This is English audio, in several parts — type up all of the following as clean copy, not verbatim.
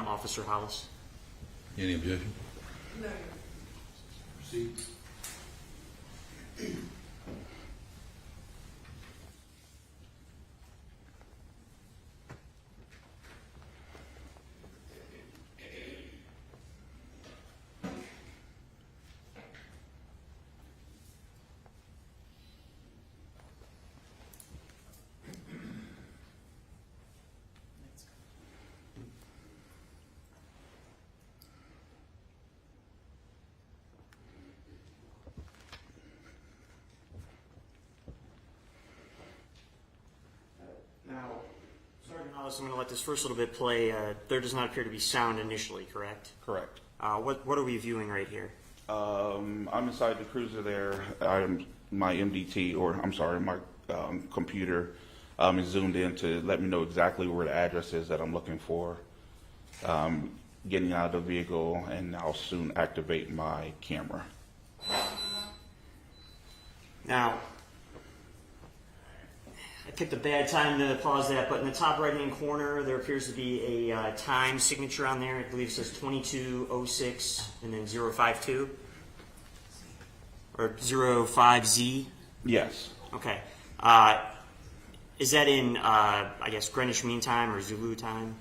Officer Hollis. Any objection? No. Proceed. Now, Sergeant Hollis, I'm going to let this first little bit play. There does not appear to be sound initially, correct? Correct. What are we viewing right here? I'm inside the cruiser there. My MDT, or I'm sorry, my computer is zoomed in to let me know exactly where the address is that I'm looking for. Getting out of the vehicle, and I'll soon activate my camera. Now, I picked a bad time to pause that, but in the top right-hand corner, there appears to be a time signature on there. I believe it says 2206 and then 052 or 05Z. Yes. Okay. Is that in, I guess, Greenwich Mean Time or Zulu time?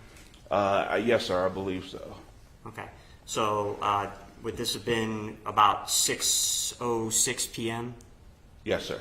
Yes, sir. I believe so. Okay. So would this have been about 6:06 p.m.? Yes, sir.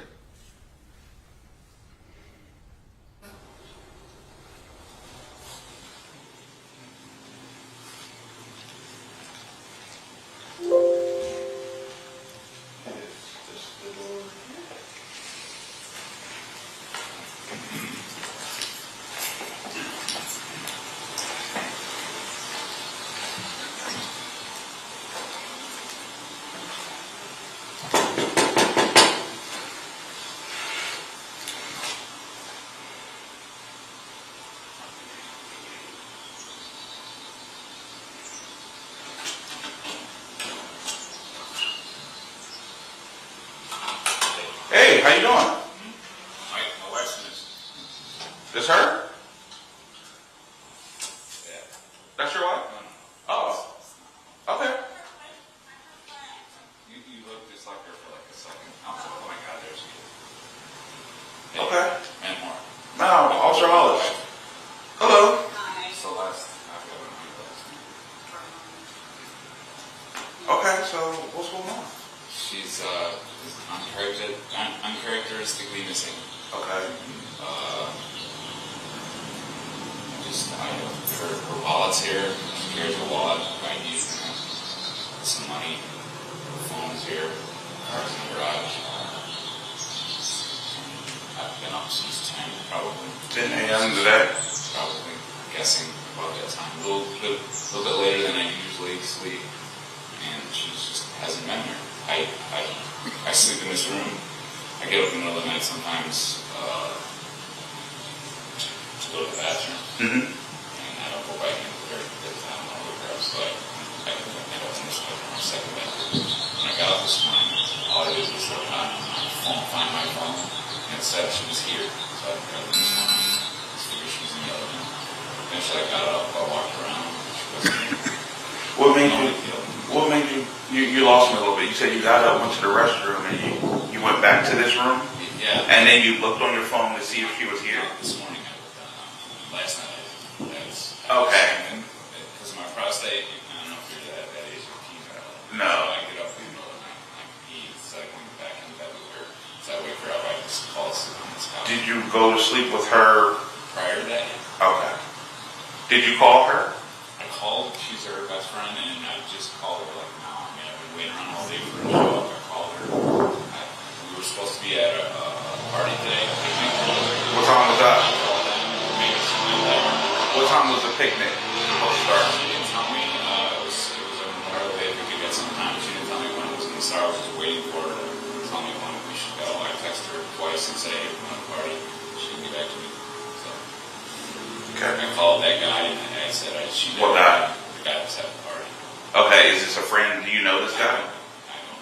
Hey, how you doing? My wife's in this. This her? Yeah. That's your wife? Oh. Okay. You look just like her for like a second. I was like, oh my God, there's you. Okay. And more. Now, Officer Hollis. Hello. Celeste. I forgot what her name was. Okay, so what's going on? She's uncharacteristically missing. Okay. Her wallet's here. She carries her wallet. ID's in it. Some money. Her phone's here. Car's in the garage. I've been up since 10, probably. 10 a.m. today? Probably. Guessing about that time. A little bit later than I usually sleep. And she just hasn't been there. I sleep in this room. I get up in the middle of the night sometimes to go to the bathroom. Mm-hmm. And I don't go back into the very good time. I don't wake her up, so I go in this bedroom, my second bedroom. When I got up this morning, all I did was look on my phone, find my phone, and it said she was here. So I got up this morning. I figured she was in the other room. Eventually I got up, I walked around, she wasn't here. What made you lost me a little bit? You said you got up, went to the restroom, and you went back to this room? Yeah. And then you looked on your phone to see if she was here? This morning I looked on, last night Okay. Because of my prostate, I don't know if you're that age of pee. No. I get up in the middle of the night and I pee, so I went back in bed with her. So I wake her up, I just fall asleep on this couch. Did you go to sleep with her? Prior to that, Okay. Did you call her? I called, she's her best friend, and I just called her like now. I mean, I've been waiting around all day for her to show up. I called her. We were supposed to be at a party today. What time was that? Maybe something like that. What time was the picnic supposed to start? She didn't tell me. It was a Memorial Day. We could get some time. She didn't tell me when it was going to start. I was just waiting for her to tell me when we should go. I texted her twice and said, hey, we're going to the party. She didn't get back to me. So Okay. I called that guy and I said, she did. What guy? The guy that's at the party. Okay, is this a friend? Do you know this guy? I don't.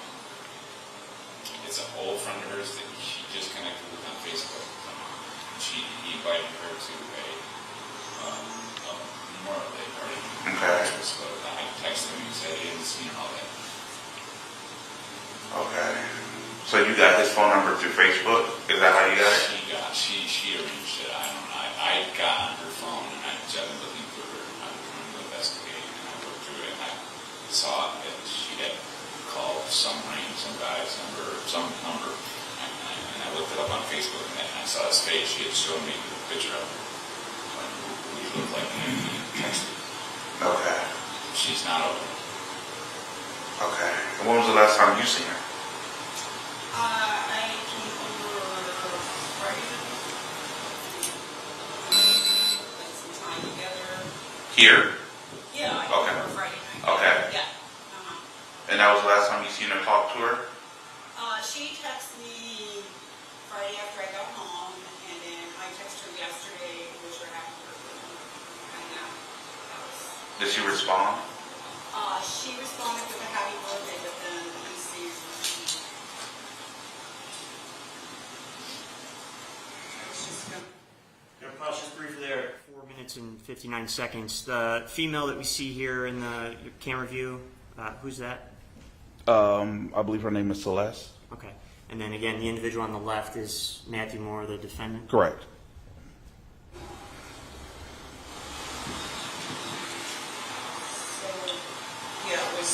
It's an old friend of hers that she just connected with on Facebook. He invited her to a Memorial Day party. Okay. you got his phone number through Facebook? Is that how you got it? She arranged it. I got on her phone and I've been looking through her. I'm trying to investigate and I looked through it and I saw that she had called some guy's number, some number, and I looked it up on Facebook and I saw his face. She had shown me the picture of who he looked like and he texted. Okay. She's not open. Okay. And when was the last time you seen her? I came over Friday. Spent some time together. Here? Yeah, I came Okay. over Friday night. Okay. Yeah. And that was the last time you seen her talk to her? She texted me Friday after I got home, and then I texted her yesterday, wish her happy birthday. And that was. Did she respond? She responded with a happy birthday, but then he sees. Pause just briefly there, 4 minutes and 59 seconds. The female that we see here in the camera view, who's that? I believe her name is Celeste. Okay. And then again, the individual on the left is Matheau Moore, the defendant? Correct. So, yeah, it was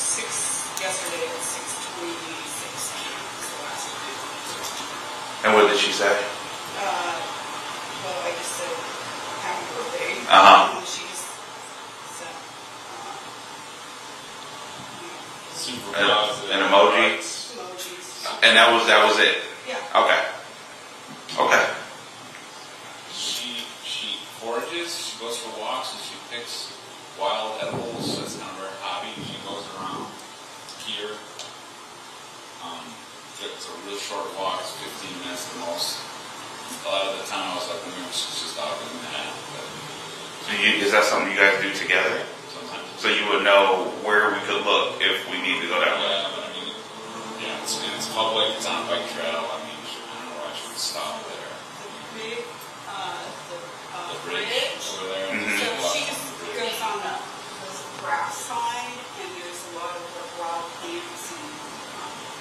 yesterday at 6:26 p.m. was the last time. And what did she say? Well, I just said, happy birthday. Uh-huh. And she just said, Super An positive. emoji? emojis. And that was it? Yeah. Okay. Okay. She forages, she goes for walks, and she picks wild edibles. That's kind of her hobby. She goes around here. It's a real short walk, it's 15 minutes the most. A lot of the time I was like, maybe she's just out doing that. But So is that something you guys do together? sometimes So you would know where we could look if we need to go that way? yeah, but I mean, yeah, it's public, it's on a bike trail. I mean, I don't know why she would stop there. The The bridge bridge. over there. Mhm. So Walk she on just the bridge. goes on the grass side, and there's a lot of wild plants. And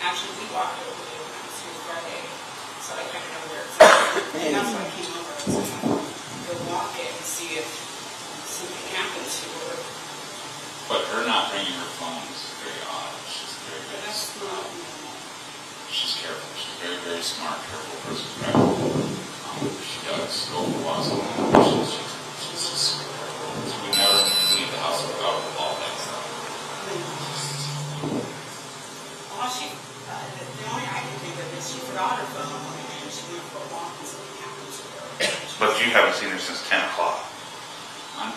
actually, we walked over there when I was here Friday, so I kind of know where it's at. And that's why I came over. So go walk it and see if something happens to her. But her not bringing her phone is very odd. She's very, But very, that's not normal. she's careful. She's very, very smart, careful person. Right? She does go for walks alone. She's just super careful. She would never leave the house without all that stuff. Well, the only I can think of is she forgot her phone and she went for a walk and something happened to her. But you haven't seen her since 10 o'clock.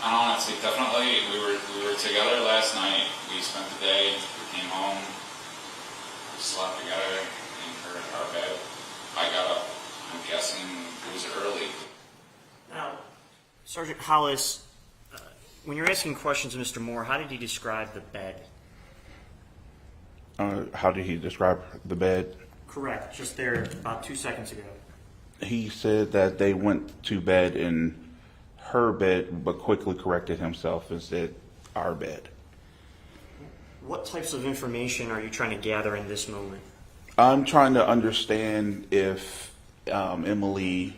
Honestly, definitely, we were together last night. We spent the day. We came home. We slept together in our bed. I got up. I'm guessing it was early. Now, Sergeant Hollis, when you're asking questions of Mr. Moore, how did he describe the bed? How did he describe the bed? Correct, just there about 2 seconds ago. He said that they went to bed in her bed, but quickly corrected himself and said our bed. What types of information are you trying to gather in this moment? I'm trying to understand if Emily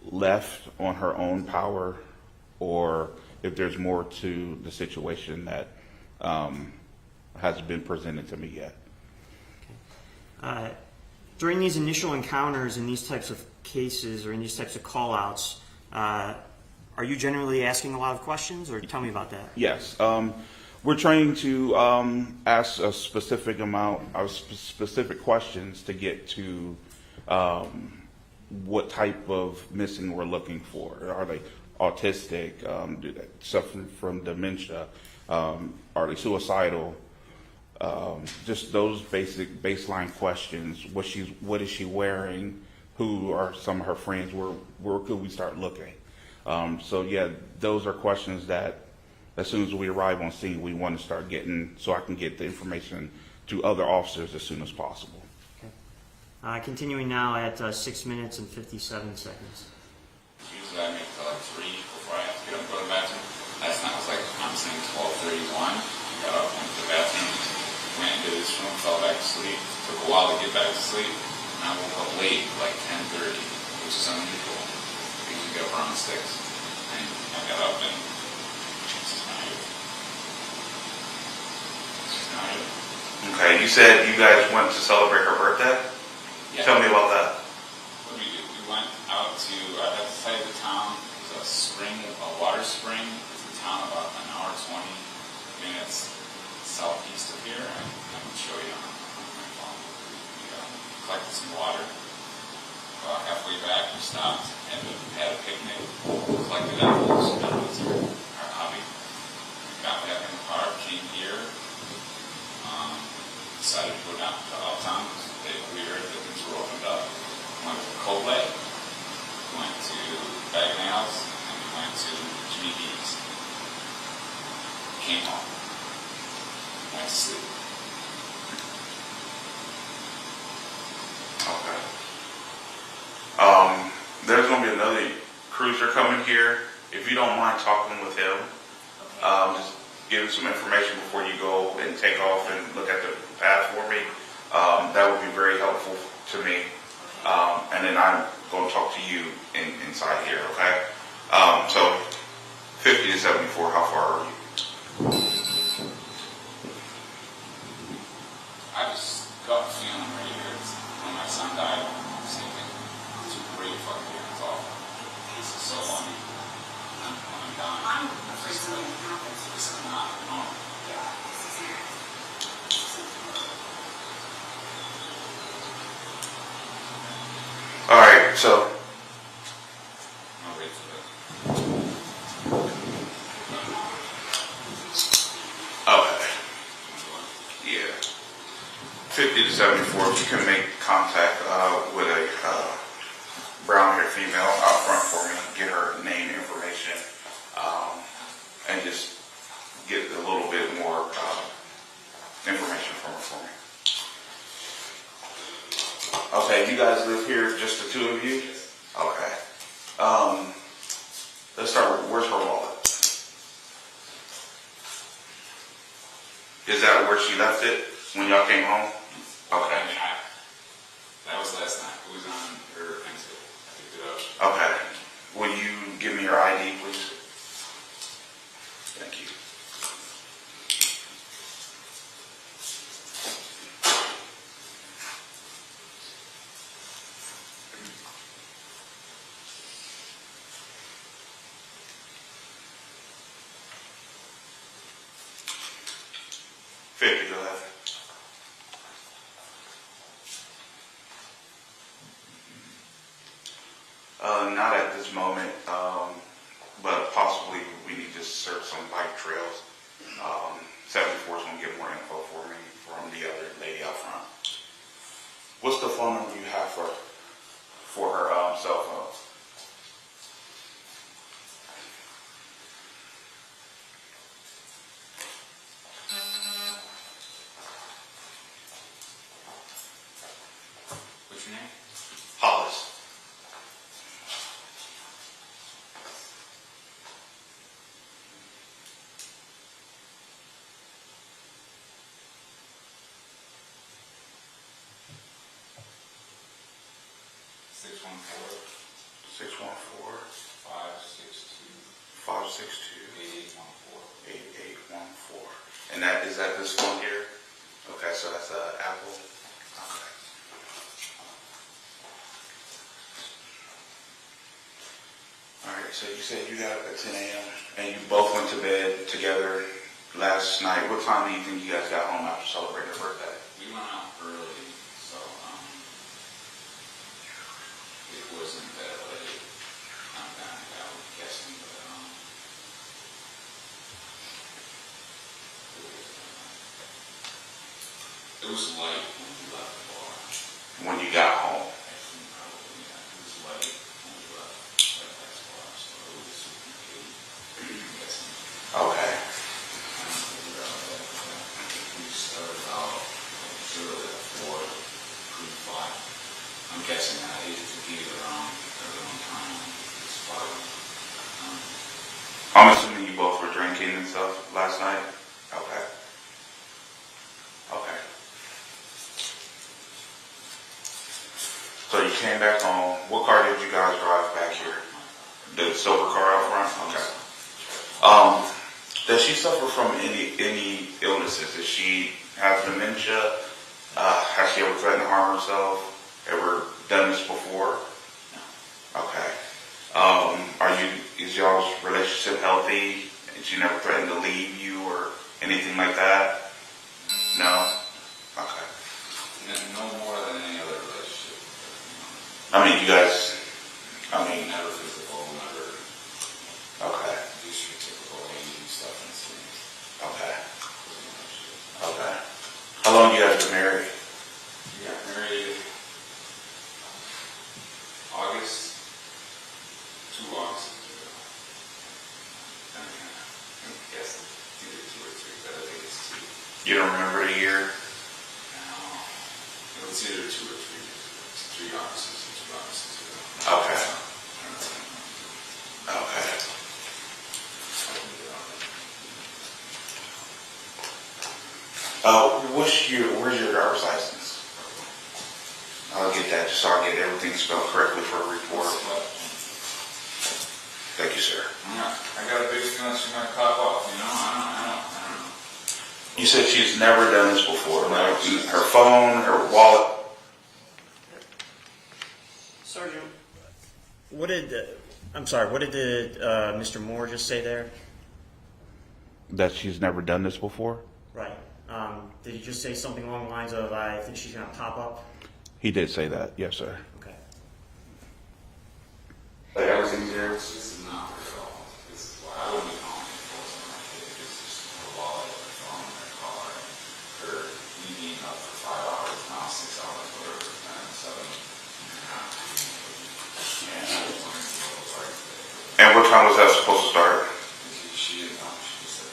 left on her own power or if there's more to the situation that hasn't been presented to me yet. During these initial encounters in these types of cases or in these types of call-outs, are you generally asking a lot of questions, or tell me about that? Yes. We're trying to ask a specific amount of specific questions to get to what type of missing we're looking for. Are they autistic? Do they suffer from dementia? Are they suicidal? Just those basic baseline questions. What is she wearing? Who are some of her friends? Where could we start looking? So yeah, those are questions that as soon as we arrive on scene, we want to start getting, so I can get the information to other officers as soon as possible. Continuing now at 6 minutes and 57 seconds. Usually I make it till like 3 before I have to get up and go to the bathroom. Last night was like, I'm saying 12:31. I got up, went to the bathroom, went into this room, fell back asleep. sleep. Took a while to get back to sleep, and I woke up late, like 10:30, which is unusual. I usually get up around 6, and I got up and she's not here. She's not here. Okay, you said you guys went to celebrate her birthday? Yeah. Tell me about that. What did we do? We went out to, I had to tell you the town, it was a spring, a water spring. It's a town about an hour, 20 minutes southeast of here, and I can show you on my phone. We collected some water. Halfway back, we stopped, had a picnic, collected apples. That was our hobby. Got back in the car, came here, decided to go down to Uptown because we heard that things were opened up. Went to Coldplay, went to Bag Nails, and we went to Jimmy B's. Came home. Went to sleep. Okay. There's going to be another cruiser coming here. If you don't mind talking with him, just give him some information before you go and take off and look at the path for me. That would be very helpful to me. And then I'm going to talk to you inside here, okay? So 50 to 74, how far are you? I just got a feeling right here. When my son died, same thing. It's a great fucking year. It's awful. This is so funny. I'm dying. I'm afraid something happens. This is not normal. Yeah, this is it. All right, so No rate for it. okay, yeah, 50 to 74. If you can make contact with a brown-haired female out front for me, get her name, information, and just get a little bit more information from her for me. Okay, you guys live here, just the two of you? Okay. Let's start with, where's her wallet? Is that where she left it when y'all came home? Okay. That was last night. It was on her pencil. I picked it up. Okay. Will you give me your ID, please? Thank you. Go ahead. Not at this moment, but possibly we need to search some bike trails. 74 is going to get more info for me from the other lady out front. What's the phone number you have for her cell phone? What's your name? Hollis. Six one four 614 562 562 8814. 8814. And that is that this phone here? Okay, so that's Apple. Okay. All right, so you said you got up at 10 a.m. and you both went to bed together last night. What time do you think you guys got home after celebrating your birthday? We went out early, so it wasn't that late. I was guessing, but it was light when we left the bar. When you got home? I think probably, yeah, it was light when we left the bar, so it was 8, I'm guessing. Okay. We started out early at 4, 5. I'm guessing I ate tequila around time. It's 5. I'm assuming you both were drinking and stuff last night? Okay. Okay. came back home. What car did you guys drive back here? The silver car out front? Okay. Does she suffer from any illnesses? Does she have dementia? Has she ever threatened to harm herself? Ever done this before? No. Okay. Is y'all's relationship healthy? And she never threatened to leave you or anything like that? No? Okay. No more than any other relationship. I mean, you guys, Never physical, never okay. do your typical AD stuff and things. Okay. Okay. How long you guys been married? We got married August, 2 August ago. I guess it's either 2 or 3, but I think it's 2. You don't remember the year? No. It was either 2 or 3 years ago. It's 3 Augusts and 2 Augusts ago. Okay. Okay. Where's your driver's license? I'll get that just so I get everything spelled correctly for a report. Thank you, sir. I got a big feeling she's gonna pop off, you know? I don't know. You said she's never done this before. Like her phone, her wallet. Sergeant, what did Mr. Moore just say there? That she's never done this before? Right. Did he just say something along the lines of, I think she's going to pop up? He did say that, yes, sir. Okay. Everything there? This is not her fault. This is why I wouldn't be calling it for my kid. It's just her wallet, her phone, her car, her eating up for 5 hours, now 6 hours, whatever, and 7. And what time was that supposed to start? She didn't know. She just said,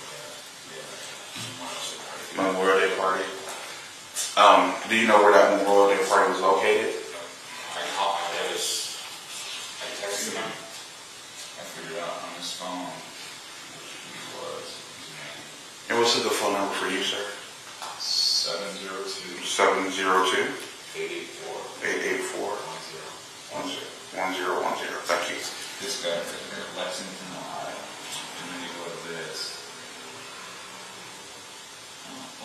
Memorial Day party. Do you know where that Memorial Day party was located? I texted him. I figured out on his phone who he was. And what's a good phone number for you, sir? 702 702 884 884 1010. Thank you. This guy in Lexington, Ohio. And then you go to this.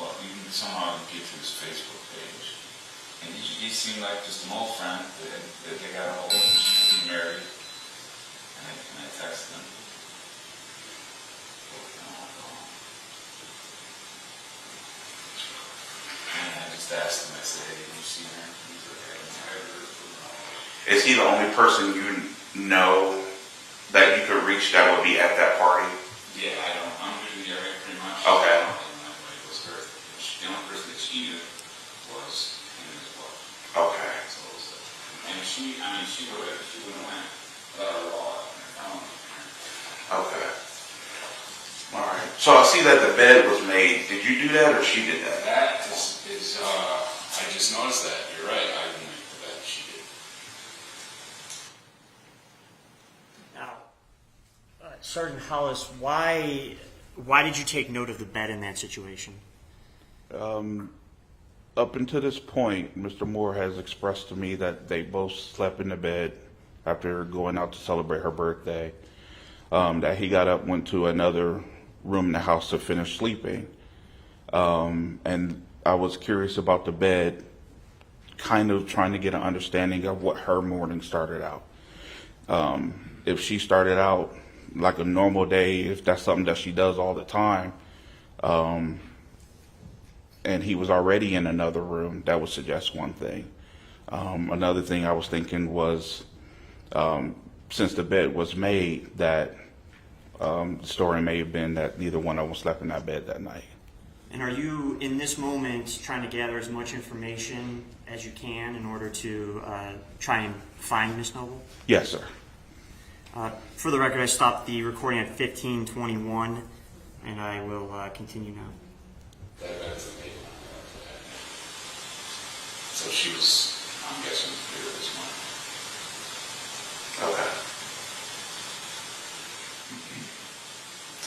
Well, you can somehow get to his Facebook page. And he seemed like just an old friend that they got a hold of. She's married. And I texted him. And I just asked him, I said, hey, have you seen her? He's like, I haven't heard her. Is he the only person you know that you could reach that would be at that party? Yeah, I'm usually area pretty much. Okay. It was her. The only person that she knew was him as well. Okay. So it was, and she wouldn't have went without her wallet and her phone. Okay. All right. So I see that the bed was made. Did you do that or she did that? That is I just noticed that. You're right. I didn't make the bet. She did. Now, Sergeant Hollis, why did you take note of the bed in that situation? Up until this point, Mr. Moore has expressed to me that they both slept in the bed after going out to celebrate her birthday. That he got up, went to another room in the house to finish sleeping. And I was curious about the bed, kind of trying to get an understanding of what her morning started out. If she started out like a normal day, if that's something that she does all the time, and he was already in another room, that would suggest one thing. Another thing I was thinking was, since the bed was made, that the story may have been that neither one of them slept in that bed that night. And are you, in this moment, trying to gather as much information as you can in order to try and find Miss Noble? Yes, sir. For the record, I stopped the recording at 15:21, and I will continue now. That's amazing. So she was, I'm guessing, here this morning. Okay.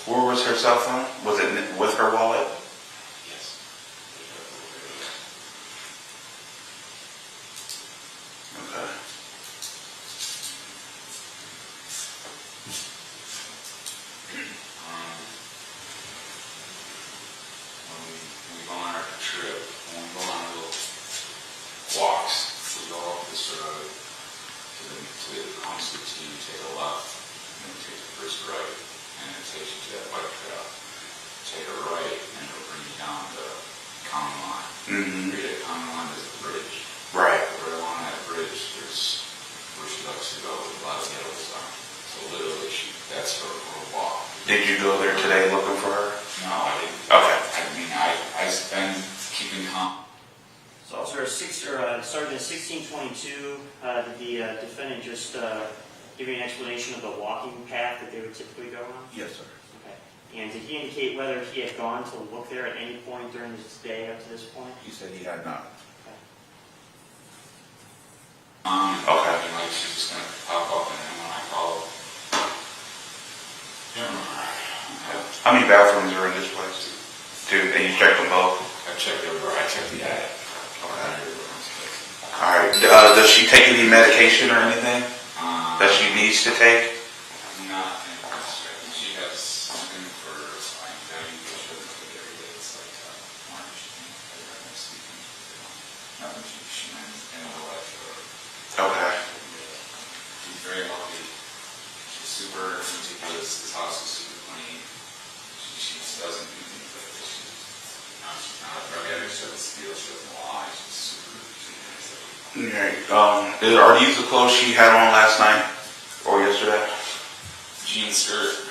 Where was her cell phone? Was it with her wallet? Yes. Okay. common line. Mm-hmm. Create a common line is a bridge. Right. Right along that bridge, there's where she likes to go. A lot of ghettos are. So literally, that's her walk. Did you go there today looking for her? No, I didn't. Okay. I mean, I've been keeping calm. So also, starting at 1622, did the defendant just give you an explanation of the walking path that they would typically go on? Yes, sir. Okay. And did he indicate whether he had gone to look there at any point during his day up to this point? He said he had not. Okay. Okay. And like she's just gonna pop up, and then when I call, How many bathrooms are in this place? Two. And you checked them both? I checked everywhere. I checked the attic. All right. Does she take any medication or anything that she needs to take? Not in this. She has something for anxiety. She doesn't take it every day. It's like March. Nothing. She might in her life. Okay. She's very healthy. She's super meticulous. This house is super clean. She doesn't do things like this. She's not a drug addict. She doesn't steal. She doesn't lie. She's super. Okay. Are these the clothes she had on last night or yesterday? Jean skirt.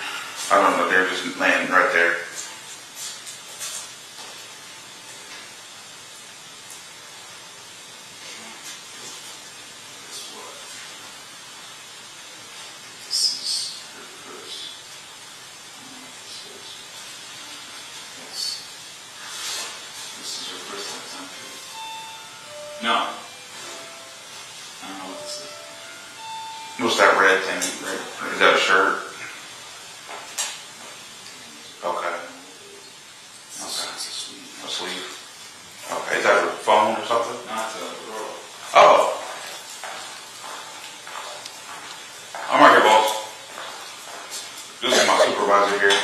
I don't know. They're just laying right there. Guess what? This is her purse. Yes. This is her purse last time. No. I don't know what this is. What's that red thing? Is that a shirt? Okay. It's a sweet. A sleeve. Okay. Is that her phone or something? Not a girl. Oh. I'm right here, boss. This is my supervisor here.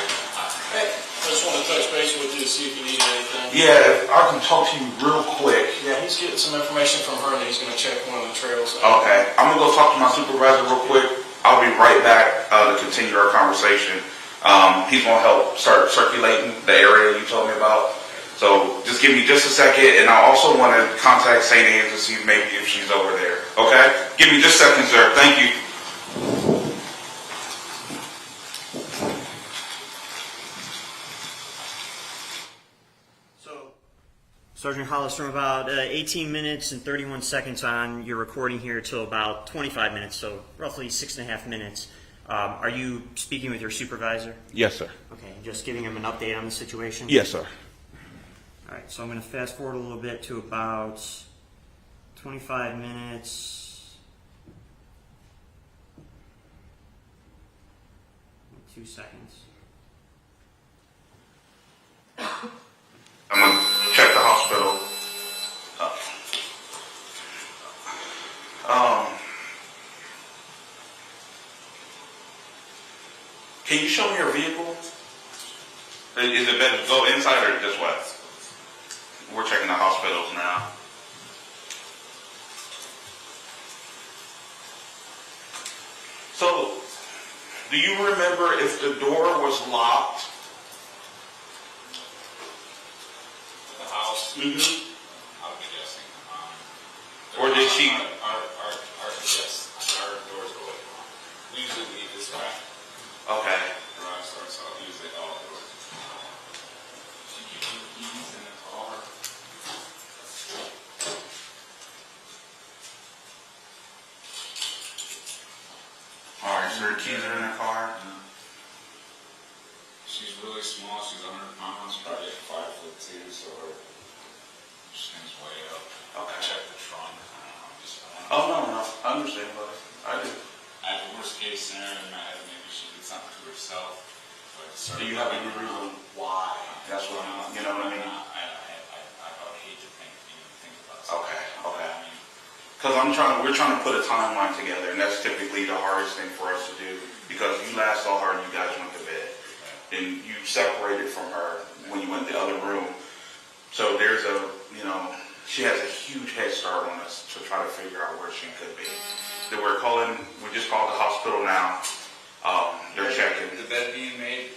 Hey, I just want to touch base with you to see if you need anything. Yeah, if I can talk to you real quick. Yeah, he's getting some information from her and he's going to check one of the trails. Okay, I'm gonna go talk to my supervisor real quick. I'll be right back to continue our conversation. He's gonna help start circulating the area you told me about. So just give me just a second, and I also want to contact St. Anne's to see maybe if she's over there. Okay? Give me just a second, sir. Thank you. So, Sergeant Hollis, from about 18 minutes and 31 seconds on your recording here till about 25 minutes, so roughly 6.5 minutes. Are you speaking with your supervisor? Yes, sir. Okay, just giving him an update on the situation? Yes, sir. All right, so I'm going to fast forward a little bit to about 25 minutes. 2 seconds. I'm gonna check the hospital. Can you show me your vehicle? Is it better to go inside or this way? We're checking the hospitals now. So, do you remember if the door was locked? The house. Mm-hmm. I'll be guessing. Or did she? Yes, our doors are open. We usually leave this way. Okay. Garage starts out usually all doors. She keeps her keys in the car. All right. So her keys are in the car. She's really small. She's 100 pounds, probably 5'2", so her skin's way up. Okay. I checked the trunk. Oh no, I understand, buddy. I do. At the worst case scenario in my head, maybe she did something to herself. But Do you have any reason why? That's what I'm. You know what I mean? I would hate to think about something. Okay. Okay. Because we're trying to put a timeline together, and that's typically the hardest thing for us to do. Because you last saw her and you guys went to bed, and you separated from her when you went in the other room. So there's she has a huge head start on us to try to figure out where she could be. That we just called the hospital now. They're checking. The bed being made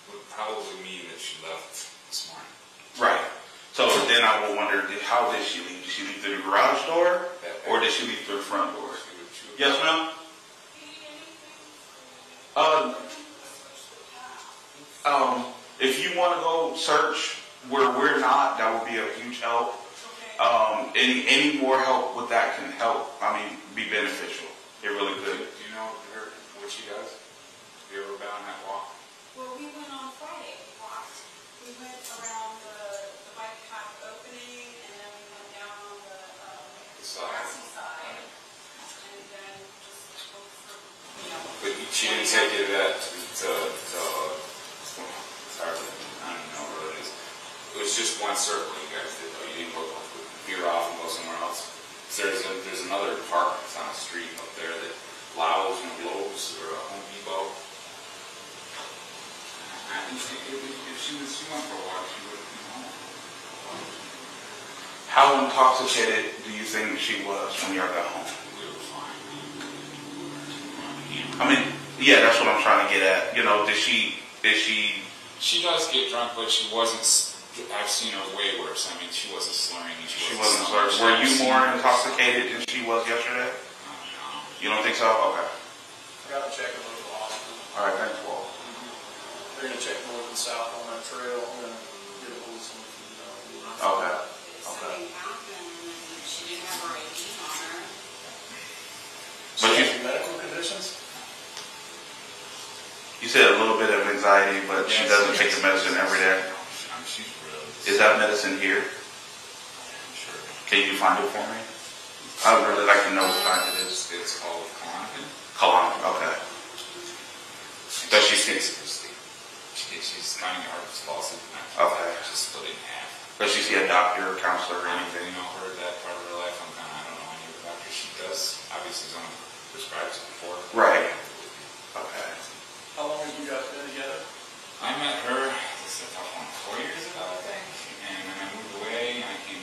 would probably mean that she left this morning. So then I will wonder, how did she leave? Did she leave through the garage door, or did she leave through the front door? Yes, ma'am? If you want to go search where we're not, that would be a huge help. Any more help with that can help, be beneficial. It really could. Do you know what she does? Have you ever been on that walk? Well, we went on Friday, we walked. We went around the bike path opening, and then we went down on the side. grassy side, and then just looked for, But she didn't take you to that, sorry, I don't know where it is. It was just one circle you guys did, though. You didn't veer off and go somewhere else. There's another park that's on the street up there that Lowe's and Lowe's or a Home Depot. I think if she went for a walk, she would have come home. How intoxicated do you think she was when you got home? We were fine. Yeah, that's what I'm trying to get at. Did she? She does get drunk, but she wasn't. I've seen her way worse. She wasn't slurring. She wasn't slurring. Were you more intoxicated than she was yesterday? No. You don't think so? Okay. Got to check a little off. All right, thanks, Walt. They're going to check north and south on that trail. I'm going to get a hold of some. Okay. if something happened, and she didn't have her ID on her. She has any medical conditions? You said a little bit of anxiety, but she doesn't take the medicine every day. She's really. Is that medicine here? Sure. Can you find it for me? I would really like to know what kind it is. It's called Klonopin. Colonic, okay. Does she see? She's finding her palsy. Okay. She's split in half. Does she see a doctor or counselor or anything? Her that part of her life. I don't know any of the doctors. She does. Obviously, someone prescribes it before. Right. Okay. How long have you guys been together? I met her. This is a tough one. 4 years ago, I think. And then I moved away. I came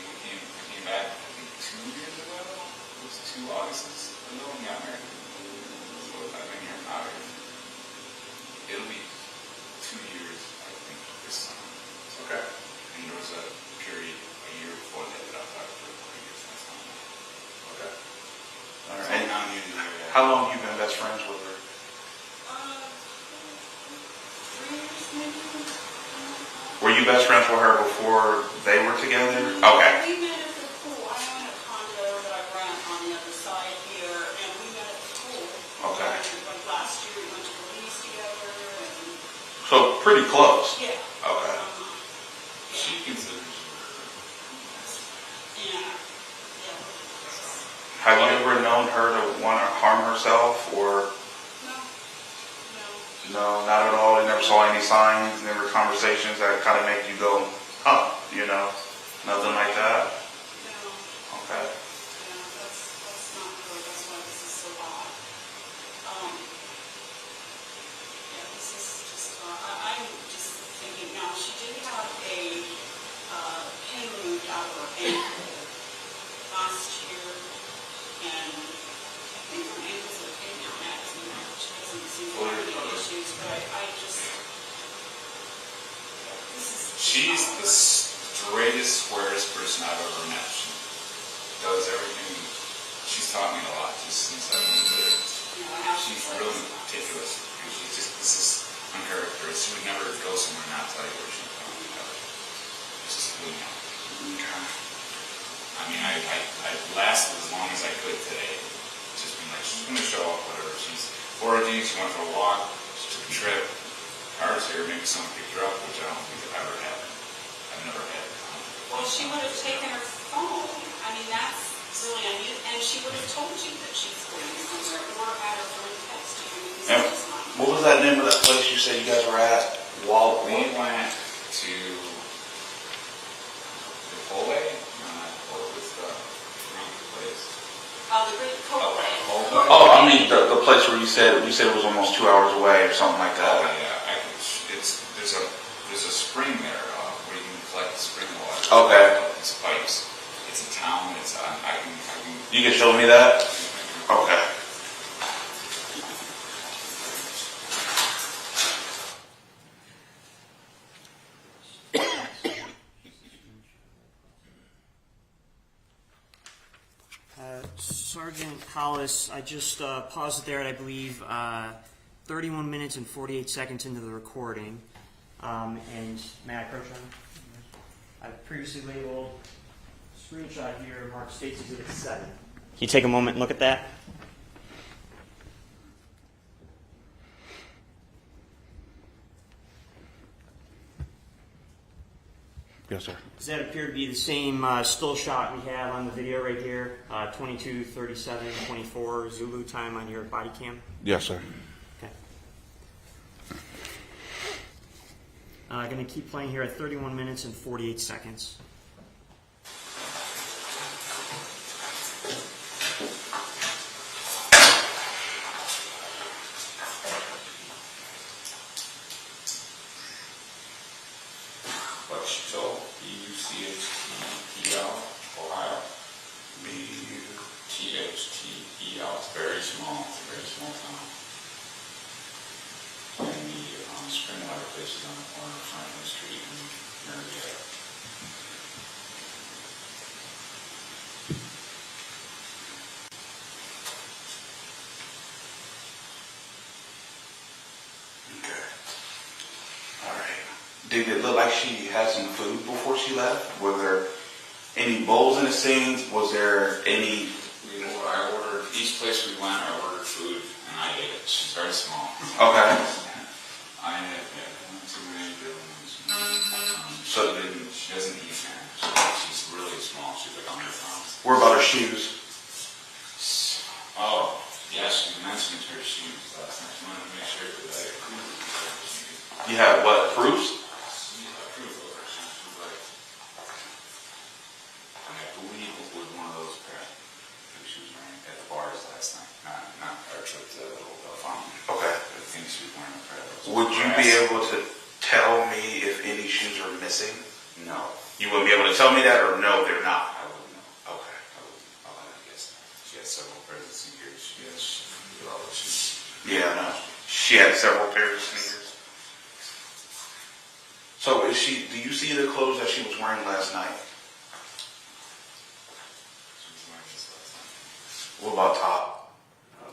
back. I think 2 years ago. It was 2 Augusts ago and got married. So I've been here now. It'll be 2 years, I think, this summer. Okay. And there was a period a year before that I thought for 4 years. That's not enough. Okay. All So right. now I'm new to the area. How long have you been best friends with her? 3 years maybe. Were you best friends with her before they were together? Okay. We met at the pool. I own a condo that I rent on the other side here, and we met at the pool. Okay. Like last year, we went to Belize together, and So pretty close. yeah. Okay. She considers Yeah. Have you ever known her to want to harm herself or? No. No, not at all. You never saw any signs, never conversations that kind of make you go, huh, nothing like that? No. Okay. Yeah, that's not good. That's why this is so odd. Yeah, this is just, I'm just thinking, now, she did have a pin removed out of her ankle last year, and I think her ankle's okay now, actually. She doesn't seem to have any issues, but I just, this is. she's the straightest, squarest person I've ever met. She does everything. She's taught me a lot just since I've been there. She's really meticulous. And she's just, this is uncharacteristic. She would never go somewhere and not tell you where she's going. It's just who you know. I lasted as long as I could today. Just being like, she's going to show up, whatever. She's foraging, she went for a walk, she took a trip. Cars here, maybe someone picked her up, which I don't think have ever happened. I've never had it. Well, she would have taken her phone. That's really unusual. And she would have told you that she's going somewhere, or had her phone text you. And what was that name of that place you said you guys were at? We went to Chipotle. What was the place? The Great Coat Place. Oh, I mean the place where you said it was almost 2 hours away or something like Oh that. yeah, there's a spring there where you can collect the spring water. Okay. It's pipes. It's a town. I can. You can show me that? Okay. Sergeant Hollis, I just paused it there at, I believe, 31 minutes and 48 seconds into the recording. And may I approach on? I've previously labeled screenshot here, marked States Exhibit 7. Can you take a moment and look at that? Yes, sir. Does that appear to be the same still shot we have on the video right here? 22:37:24 Zulu time on your body cam? Yes, sir. Okay. Going to keep playing here at 31 minutes and 48 seconds. But she told B-U-C-H-T-E-L, Ohio. B-U-T-H-T-E-L. It's very small. It's a very small town. And the spring water place is on the corner of Franklin Street and Marietta. Okay. All right. Did it look like she had some food before she left? Were there any bowls in the sink? Was there any? You know what I ordered? Each place we went, I ordered food and I ate it. She's very small. Okay. I had too many buildings. So She doesn't eat man. She's really small. She's like 100 pounds. what about her shoes? Oh, yes, you mentioned her shoes last night. She wanted to make sure that I approved of her shoes. You have what? Proofs? Yeah, I approve of her shoes. She's like, I believe it was one of those pair of shoes wearing at the bars last night. Not our trip to the hotel fountain. Okay. I think she was wearing a pair of those. Would you be able to tell me if any shoes are missing? No. You wouldn't be able to tell me that, or no, they're not? I wouldn't know. Okay. I'll have to guess. She has several pairs of sneakers. She has all the shoes. Yeah, no. She had several pairs of sneakers. So is she? Do you see the clothes that she was wearing last night? She was wearing this last night. What about top?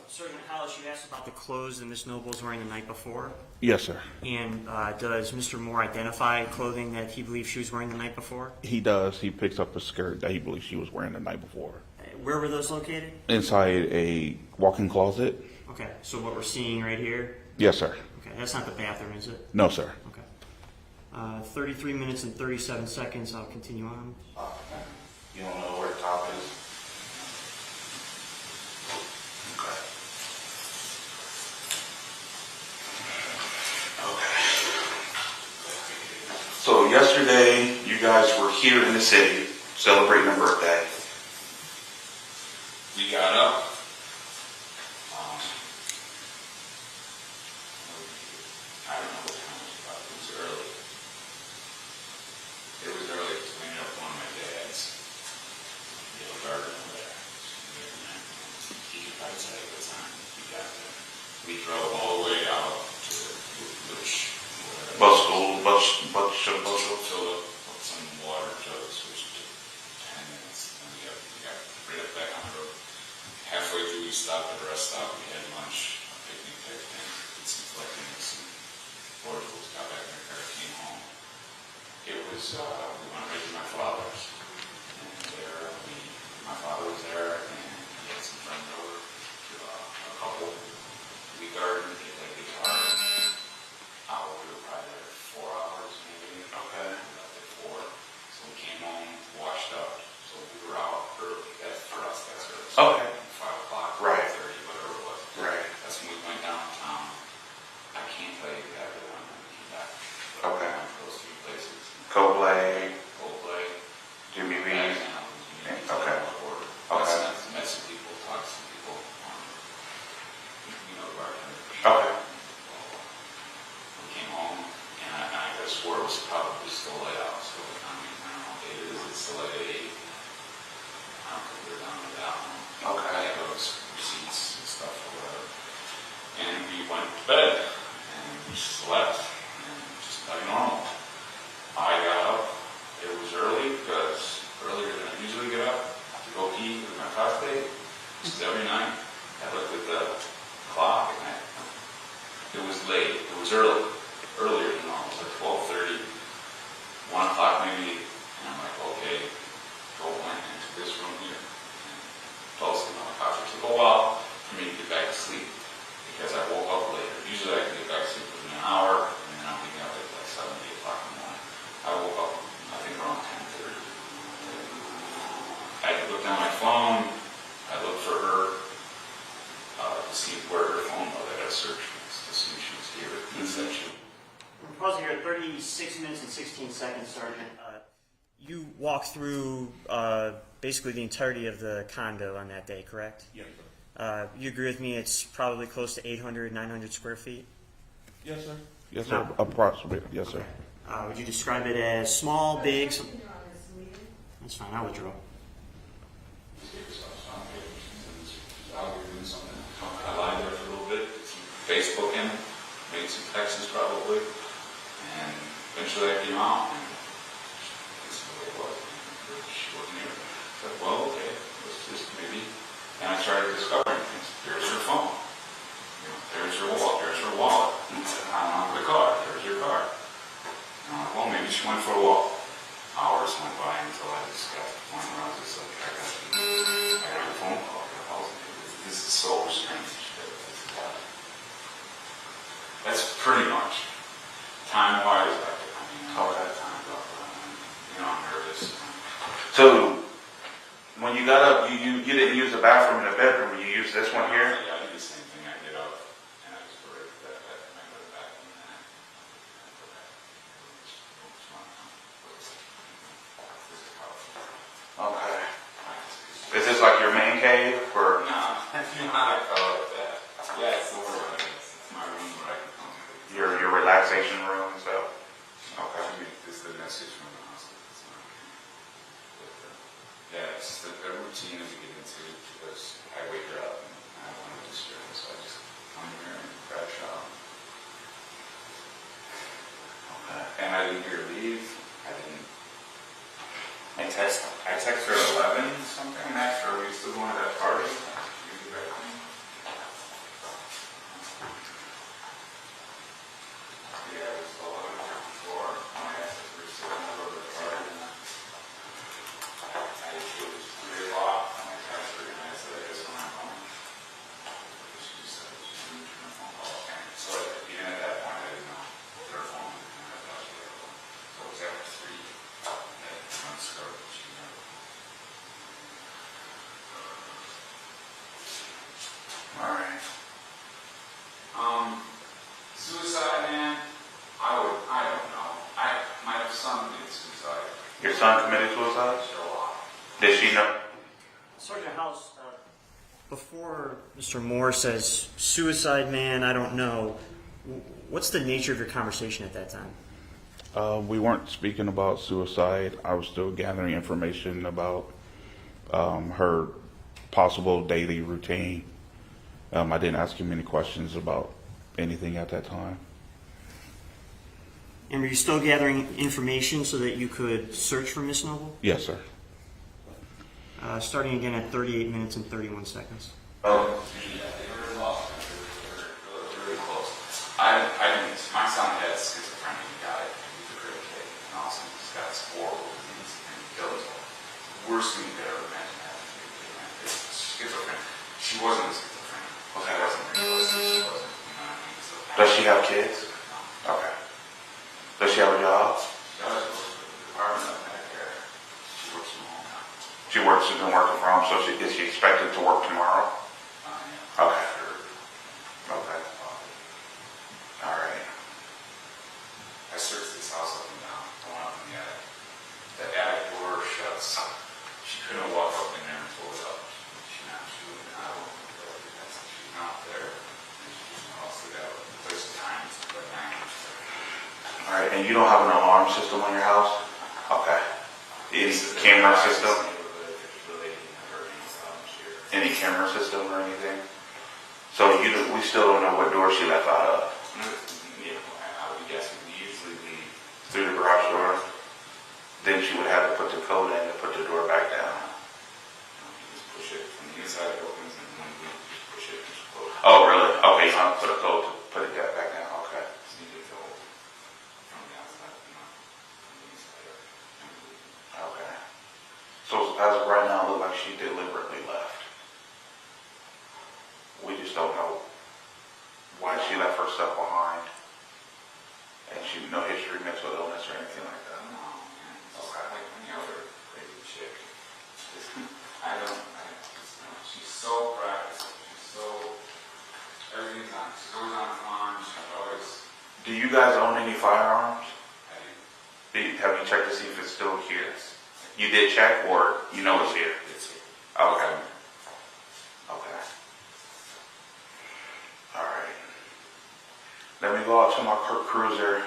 Sergeant Hollis, you asked about the clothes that Ms. Noble was wearing the night before. Yes, sir. And does Mr. Moore identify clothing that he believes she was wearing the night before? He does. He picks up a skirt that he believes she was wearing the night before. Where were those located? Inside a walk-in closet? Okay, so what we're seeing right here? Yes, sir. Okay, that's not the bathroom, is it? No, sir. Okay. 33 minutes and 37 seconds. I'll continue on. You don't know where the top is? Okay. Okay. So yesterday, you guys were here in the city celebrating her birthday. We got up. I don't know what time it was about. It was early. It was early because we ended up going to my dad's. We have a garden over there. He could probably tell you what time we got there. We drove all the way out to which filled up with some water jugs, which took 10 minutes. And we got right up back on the road. Halfway through, we stopped at a rest stop. We had lunch, a picnic type thing, did some collecting of some portables, got back in our car, came home. It was, we went right to my father's. And there, my father was there, and he had some friends over, a couple. We gardened, he had a guitar. We were probably there 4 hours, maybe. Okay. We got there 4. So we came home, washed up. So we were out early. For us, that's early. Okay. 5 o'clock, Right. 5:30, whatever it was. Right. That's when we went downtown. I can't tell you exactly when we came back. Okay. We went to those 3 places. Coldplay, Coldplay. Jimmy V. Okay. Okay. Met some people, talked to some people. You know, the bartender. Okay. We came home, and I guess where it was probably still light out. So, I mean, I don't know what it is. It's still like 8. I don't think we're done with that one. Okay. I have those receipts and stuff or whatever. And we went to bed, and we slept, and just like normal. I got up. It was early, because earlier than I usually get up to go pee with my prostate. 36 minutes and 16 seconds, Sergeant. You walked through basically the entirety of the condo on that day, correct? Yes, sir. You agree with me, it's probably close to 800, 900 square feet? Yes, sir. Yes, sir. Approximately. Yes, sir. Would you describe it as small, big? That's fine, I'll withdraw. I lied there for a little bit, did some Facebooking, made some texts probably, and eventually I came out and this is what it was. She wasn't here. I said, well, okay, let's just maybe. And I started discovering things. There's her phone. You know, there's her wallet. There's her wallet. On the car. There's your car. And I'm like, well, maybe she went for a walk. Hours went by until I just got to the point where I was just like, I got a phone call. This is so strange. That's pretty much time-wise. I mean, all that time, I'm nervous. So, when you got up, you didn't use the bathroom in the bedroom. You used this one here. Yeah, I did the same thing. I get up and I just go right to that bed and I go to the bathroom and then I go back. This is how Okay. Is this like your main cave, or? No, I call it that. Yeah, it's the word. It's my room where I can come to. Your relaxation room and stuff? Okay. This is the message from the hospital. It's not yeah, it's just a routine that we get into because I wake her up and I don't want to disturb her, so I just come here and crash out. Okay. And I didn't hear her leave. I text her at 11 something and asked her, are we still going to that party? Yeah, it was 11 before. I asked if we were still going to go to the party. And it was 3 o'clock. And I texted her and I said, I guess when I'm home. She just said, she didn't turn her phone call. And so even at that point, I didn't know her phone. And I thought she had a phone. So it was after 3. All right. Suicide, man. I don't know. My son did suicide. Your son committed suicide? Did she know? Sergeant House, before Mr. Moore says, suicide man, I don't know, what's the nature of your conversation at that time? We weren't speaking about suicide. I was still gathering information about her possible daily routine. I didn't ask him any questions about anything at that time. And were you still gathering information so that you could search for Miss Noble? Yes, sir. Starting again at 38 minutes and 31 seconds. Oh, yeah, they were lost. They were really close. My son had schizophrenia. He got it. He was a great kid. And also he's got this horrible disease and he killed himself. Worst thing you could ever imagine happening to a kid, man. It's schizophrenia. She wasn't a schizophrenia. Well, that wasn't very close. She wasn't. You know what I mean? So, Does she have kids? No. Okay. Does she have a job? She does go to the Department of Medicare. She works from home now. She's been working from home, so is she expected to work tomorrow? Yeah. Okay. Sure. Okay. All right. I searched this house up and down. I went up in the attic. The attic door shuts. She couldn't walk up in there and pull it up. She's not there. And she's also got there's times but 9. All right, and you don't have an alarm system on your house? Okay. Any camera system? Any camera system or anything? So we still don't know what door she left out of? Yeah, I would guess we usually leave. Through the garage door? Then she would have to put the code in to put the door back down. You just push it from the inside, it opens, and when we just push it, just close it. Oh, really? Okay, you have to put a code to put it back down. Okay. Just need it to hold from the outside, from the inside. Okay. So as of right now, it looks like she deliberately left. We just don't know why she left her stuff behind. And she no history of mental illness or anything like that. No, man. It's like any other crazy chick. She's so practiced. She's so, everything's on. She's always on farm. She's always. Do you guys own any firearms? check to see if it's still here. You did check, or you know it's here? It's here. Okay. Okay. All right. Let me go out to my cruiser,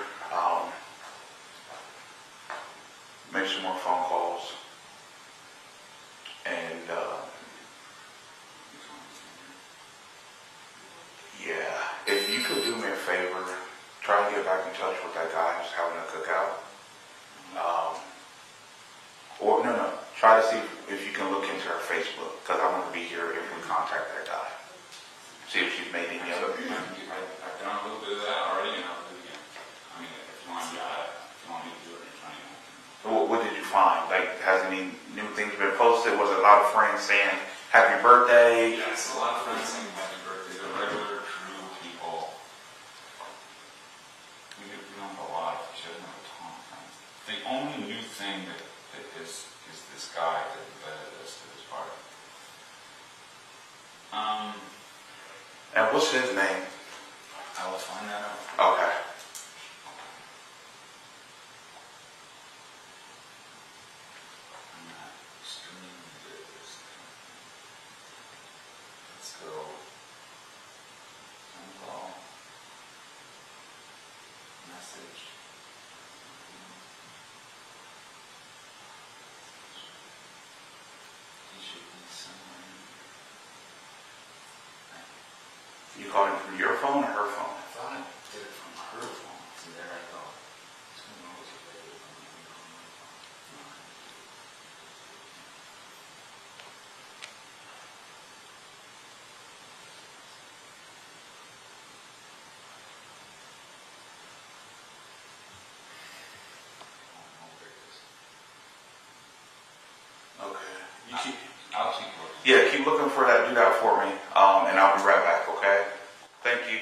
make some more phone calls, and yeah, if you could do me a favor, try to get back in touch with that guy who's having a cookout. Or no, try to see if you can look into her Facebook, because I want to be here if we contact that guy. See if she's made any other. I've done a little bit of that already, and I'll do it again. I mean, if you want me to do it, you're trying to. What did you find? Like, has any new things been posted? Was it a lot of friends saying happy birthday? Yes, a lot of friends saying happy birthday. They're regular, true people. We don't have a lot of, she doesn't have a ton of friends. The only new thing that is this guy that invited us to this party. And what's his name? I will find that out. Okay. I'm not extremely good at this thing. Let's go. Phone call. Message. He should be somewhere in here. You calling from your phone or her phone? I thought I did it from her phone. See, there I go. Who knows if I did it from my phone? Okay. You keep, I'll keep looking. yeah, keep looking for that. Do that for me, and I'll be right back. Okay. Thank you.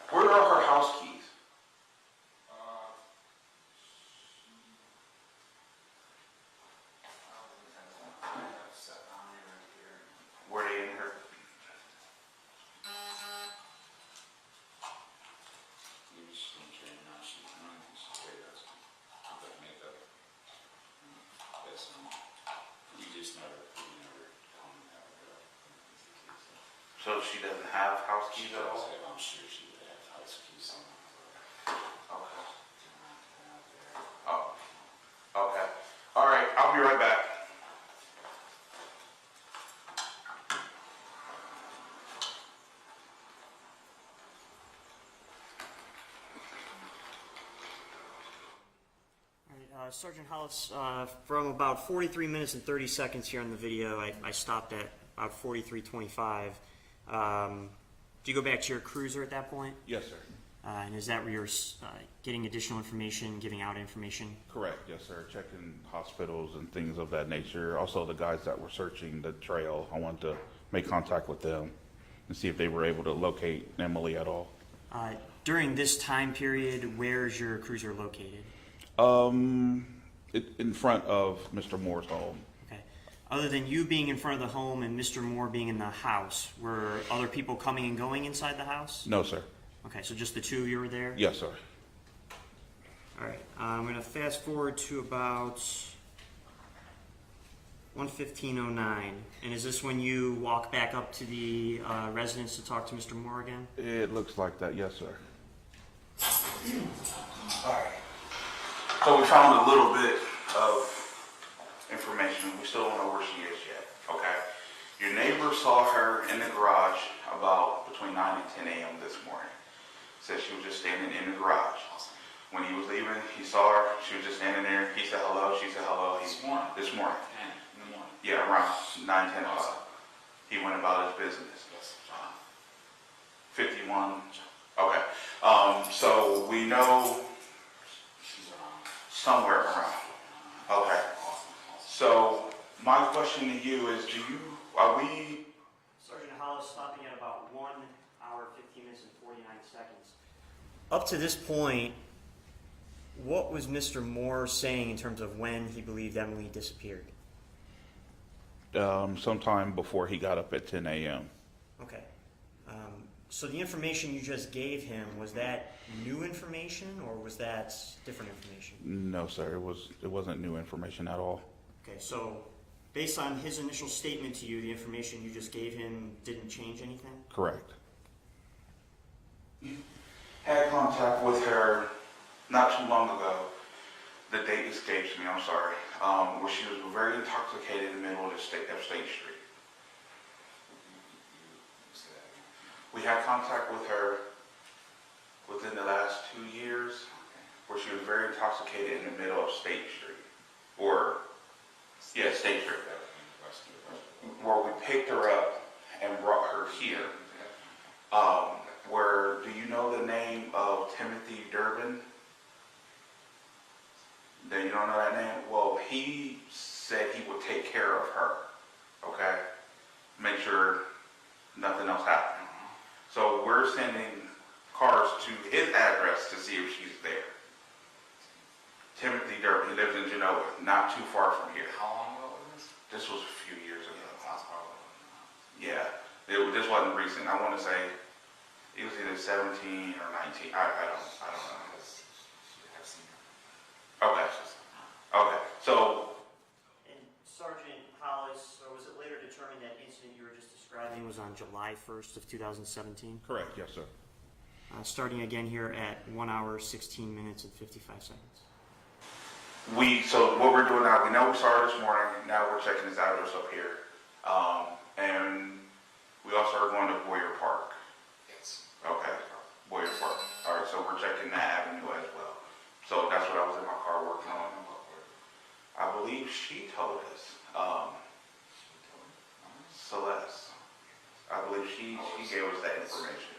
Where are her house keys? Were they in her? So she doesn't have house keys at all? I'm sure she would have house keys somewhere. Okay. Oh. Okay. All right. I'll be right back. All right, Sergeant Hollis, from about 43 minutes and 30 seconds here on the video, I stopped at about 43:25. Do you go back to your cruiser at that point? Yes, sir. And is that where you're getting additional information, giving out information? Correct. Yes, sir. Checking hospitals and things of that nature. Also, the guys that were searching the trail, I wanted to make contact with them and see if they were able to locate Emily at all. During this time period, where is your cruiser located? In front of Mr. Moore's home. Okay. Other than you being in front of the home and Mr. Moore being in the house, were other people coming and going inside the house? No, sir. Okay, so just the two of you were there? Yes, sir. All right. I'm going to fast forward to about 1:15:09. And is this when you walk back up to the residence to talk to Mr. Moore again? It looks like that. Yes, sir. All right. So we found a little bit of information. We still don't know where she is yet. Okay. Your neighbor saw her in the garage about between 9 and 10 a.m. this morning. Said she was just standing in the garage. When he was leaving, he saw her. She was just standing there. He said hello. She said hello. This morning? This morning. 10 in the morning. Yeah, around 9, 10 o'clock. He went about his business. Yes, John. 51. Okay. So we know She's around. somewhere around. Okay. So my question to you is, are we? Sergeant Hollis stopping at about 1 hour, 15 minutes, and 49 seconds. Up to this point, what was Mr. Moore saying in terms of when he believed Emily disappeared? Sometime before he got up at 10 a.m. Okay. So the information you just gave him, was that new information or was that different information? No, sir. It wasn't new information at all. Okay, so based on his initial statement to you, the information you just gave him didn't change anything? Correct. Had contact with her not too long ago. The date escapes me, I'm sorry. Where she was very intoxicated in the middle of State Street. We had contact with her within the last 2 years, where she was very intoxicated in the middle of State Street. State Street. Where we picked her up and brought her here. Do you know the name of Timothy Durbin? Do you don't know that name? Well, he said he would take care of her, okay? Make sure nothing else happened. So we're sending cars to his address to see if she's there. Timothy Durbin, he lives in Genoa, not too far from here. How long ago was this? This was a few years ago. That's probably. Yeah, this wasn't recent. I want to say it was either 17 or 19. I don't know. I've seen her. Okay. So And Sergeant Hollis, or was it later determined that incident you were just describing was on July 1st of 2017? correct, yes, sir. Starting again here at 1 hour, 16 minutes and 55 seconds. So what we're doing now, we know we started this morning. Now we're checking his address up here, and we also are going to Boyer Park. Yes. Okay, Boyer Park. All right, so we're checking that avenue as well. So that's what I was in my car working on. I believe she told us, Celeste. I believe she gave us that information.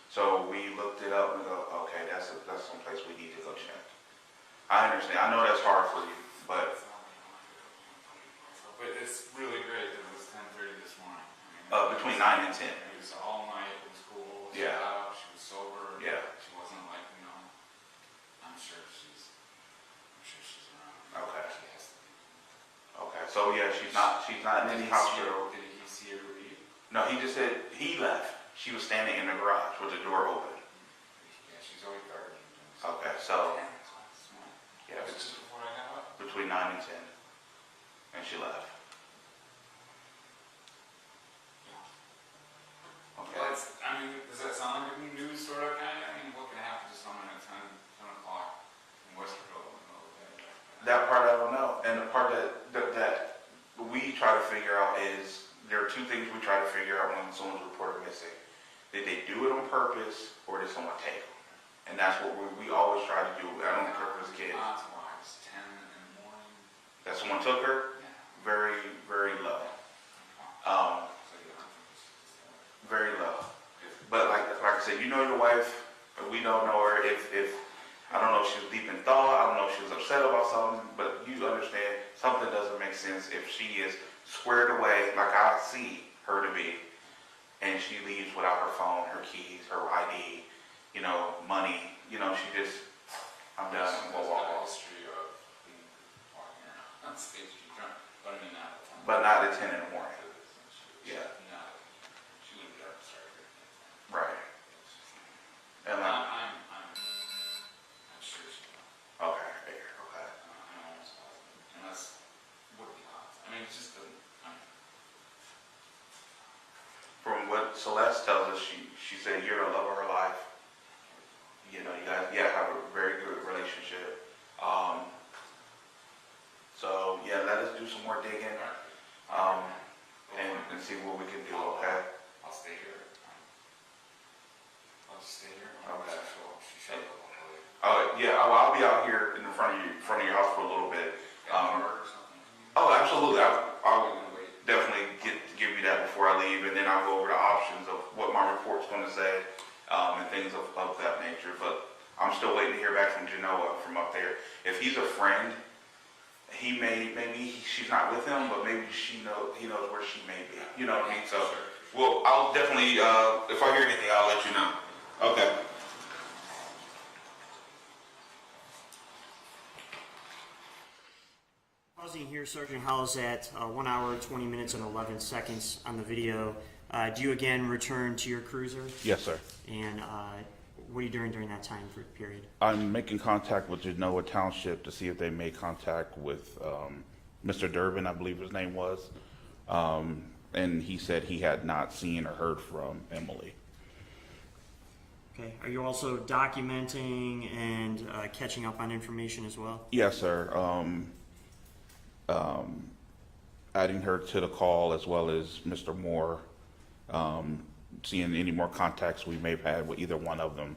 So we looked it up and go, okay, that's someplace we need to go check. I understand. I know that's hard for you, but it's really great that it was 10:30 this morning. between 9 and 10. It was all night, it was cool. She Yeah. got up, she was sober. Yeah. She wasn't like, I'm sure she's around. Okay. She has to be. Okay. So yeah, she's not in any hospital. Did he see her leave? No, he just said he left. She was standing in the garage with the door open. Yeah, she's always guarding. Okay, so Yeah, it's just before I got up. between 9 and 10, and she left. Okay. Well, does that sound like a news sort of kind of? What could happen to someone at 10 o'clock in Westerville in the middle of the day? That part I don't know. And the part that we try to figure out is, there are two things we try to figure out when someone's reported missing. Did they do it on purpose, or did someone take them? And that's what we always try to do. I don't care if it's kids. Odds wise, 10 in the morning. That someone took her, Yeah. very, very low. So you don't think it's Very low. But like I said, you know your wife, but we don't know her. If I don't know if she was deep in thought, I don't know if she was upset about something, but you understand something doesn't make sense if she is squared away like I see her to be, and she leaves without her phone, her keys, her ID, money. She just, I'm done. We'll walk a off. history of being walking around on State Street drunk, but not at 10. But not at 10 in the morning. Yeah. She wouldn't have started. Right. And I'm sure she will. okay, okay. I'm almost positive. And that's what the odds. It's just From what Celeste tells us, she said you're the love of her life. You guys, have a very good relationship. So let us do some more digging, and see what we can do. Okay. I'll stay here. I'll just stay here. Okay. She showed up a little late. I'll be out here in front of your house for a little bit. Or something. Oh, absolutely. I'll definitely give you that before I leave, and then I'll go over the options of what my report's going to say, and things of that nature. But I'm still waiting to hear back from Genoa from up there. If he's a friend, maybe she's not with him, but maybe he knows where she may be. You know what I mean? So, well, I'll definitely, if I hear anything, I'll let you know. Okay. Pausing here, Sergeant Hollis at 1 hour, 20 minutes and 11 seconds on the video. Do you again return to your cruiser? Yes, sir. And what are you doing during that time period? I'm making contact with Genoa Township to see if they made contact with Mr. Durbin, I believe his name was. And he said he had not seen or heard from Emily. Okay. Are you also documenting and catching up on information as well? Yes, sir. Adding her to the call as well as Mr. Moore, seeing any more contacts we may have had with either one of them.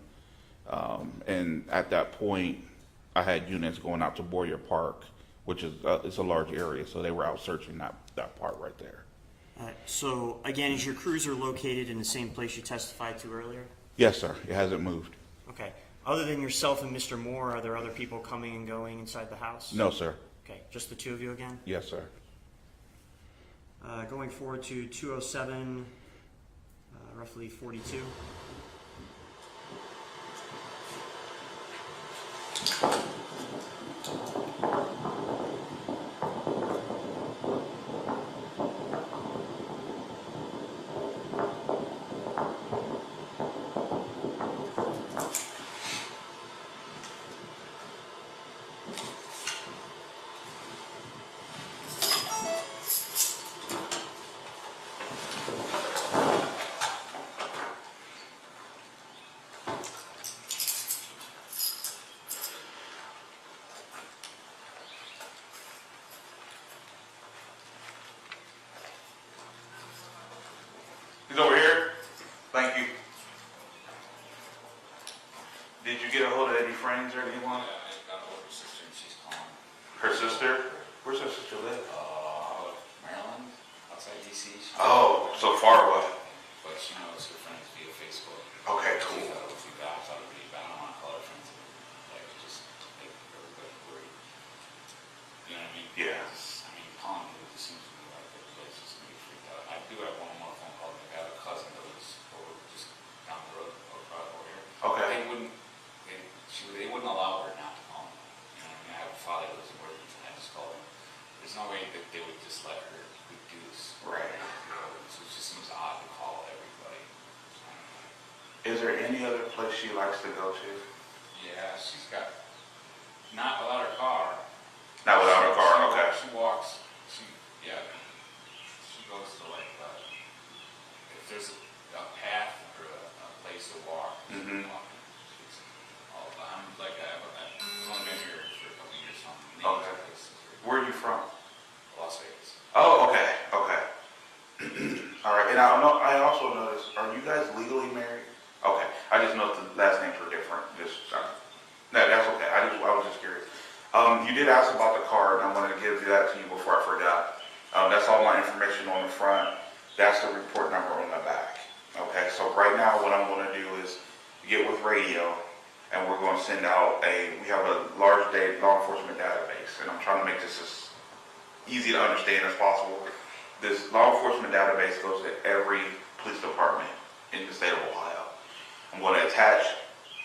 And at that point, I had units going out to Boyer Park, which is it's a large area, so they were out searching that part right there. So again, is your cruiser located in the same place you testified to earlier? Yes, sir. It hasn't moved. Okay. Other than yourself and Mr. Moore, are there other people coming and going inside the house? No, sir. Okay. Just the two of you again? Yes, sir. Going forward to 207, roughly 42. He's over here. Thank you. Did you get a hold of any friends or anyone? Yeah, I got a hold of her sister and she's calling. Her sister? Where's her sister live? Maryland, outside DC. Oh, so far away. But she knows her friends via Facebook. Okay, She cool. thought it would be bad. I thought it would be bad. I don't want to call her friends. Like, just make everybody worried. You know what I mean? Yeah. I mean, calling me, it just seems to me like the place is going to be freaked out. I do have one more phone call. I have a cousin that was over just down the road over here. Okay. They wouldn't allow her not to call me. You know what I mean? I have a father that lives in Worthington. I just called him. There's no way that they would just let her do this. Right. You know, so it just seems odd to call everybody. Is there any other place she likes to go to? Yeah, she's got, not without her car. Not without her car, okay. She walks, she goes to like, if there's a path or a place to walk, she's walking. I'm like, I've only been here for a couple of years, so I'm Okay. Where are you from? Las Vegas. Oh, okay, okay. All right, and I also noticed, are you guys legally married? Okay, I just know the last names were different. No, that's okay. I was just curious. You did ask about the card, and I'm going to give that to you before I forgot. That's all my information on the front. That's the report number on the back. Okay, so right now what I'm going to do is get with radio, and we're going to send out we have a large law enforcement database, and I'm trying to make this as easy to understand as possible. This law enforcement database goes to every police department in the state of Ohio. I'm going to attach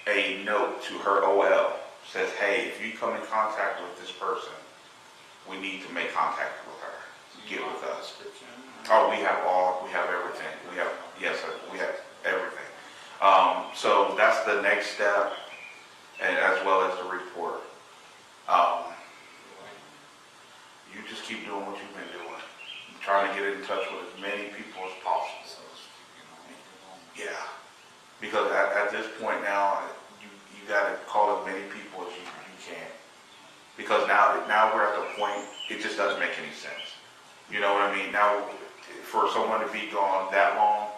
a note to her OL. Says, hey, if you come in contact with this person, we need to make contact with her. Get with us. Oh, we have everything. Yes, sir, we have everything. So that's the next step, and as well as the report. You just keep doing what you've been doing. I'm trying to get in touch with as many people as possible. Yeah, because at this point now, you got to call as many people as you can. Because now we're at the point, it just doesn't make any sense. You know what I mean? Now, for someone to be gone that long,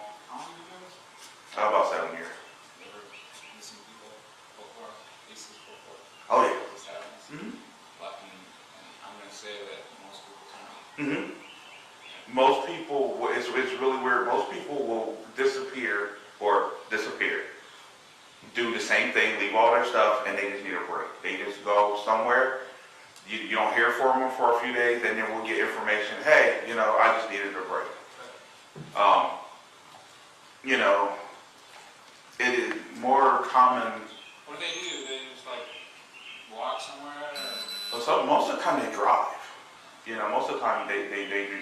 how about 7 years? Oh, yeah. I'm going to say that most people Mm-hmm. Most people, it's really weird. Most people will disappear, do the same thing, leave all their stuff, and they just need a break. They just go somewhere. You don't hear from them for a few days, and then we'll get information. Hey, I just needed a break. It is more common. What do? They just like walk somewhere? Or? So most of the time they drive. Most of the time they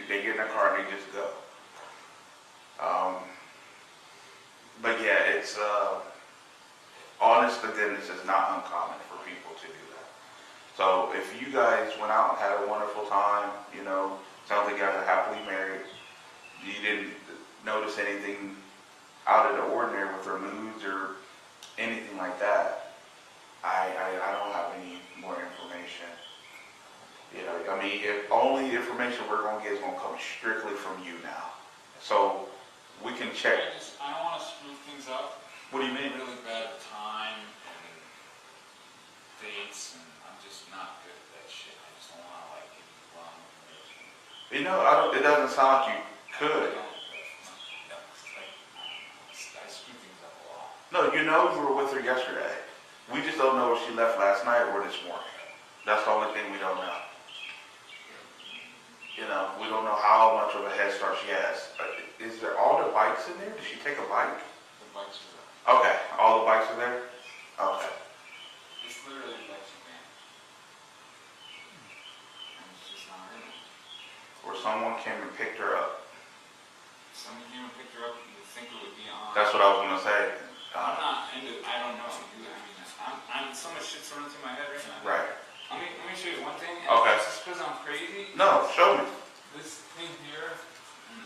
get in their car and they just go. But yeah, it's, honest to goodness, it's not uncommon for people to do that. So if you guys went out and had a wonderful time, sounds like you guys are happily married, you didn't notice anything out of the ordinary with their moods or anything like that, I don't have any more information. If only information we're going to get is going to come strictly from you now. So we can check. I don't want to screw things up. What do you mean? Really bad at time and dates, and I'm just not good at that shit. I just don't want to give you wrong information. It doesn't sound like you could. I screw things up a lot. No, you were with her yesterday. We just don't know if she left last night or this morning. That's the only thing we don't know. We don't know how much of a head start she has. Is there all the bikes in there? Did she take a bike? The bikes are there. Okay, all the bikes are there? Okay. It's literally like you can. And it's just not her. Or someone came and picked her up. Someone came and picked her up, you would think it would be on. That's what I was going to say. I'm not into, I don't know. I'm so much shit's running through my head right now. Right. Let me show you one thing. Okay. Just because I'm crazy. No, show me. This thing here,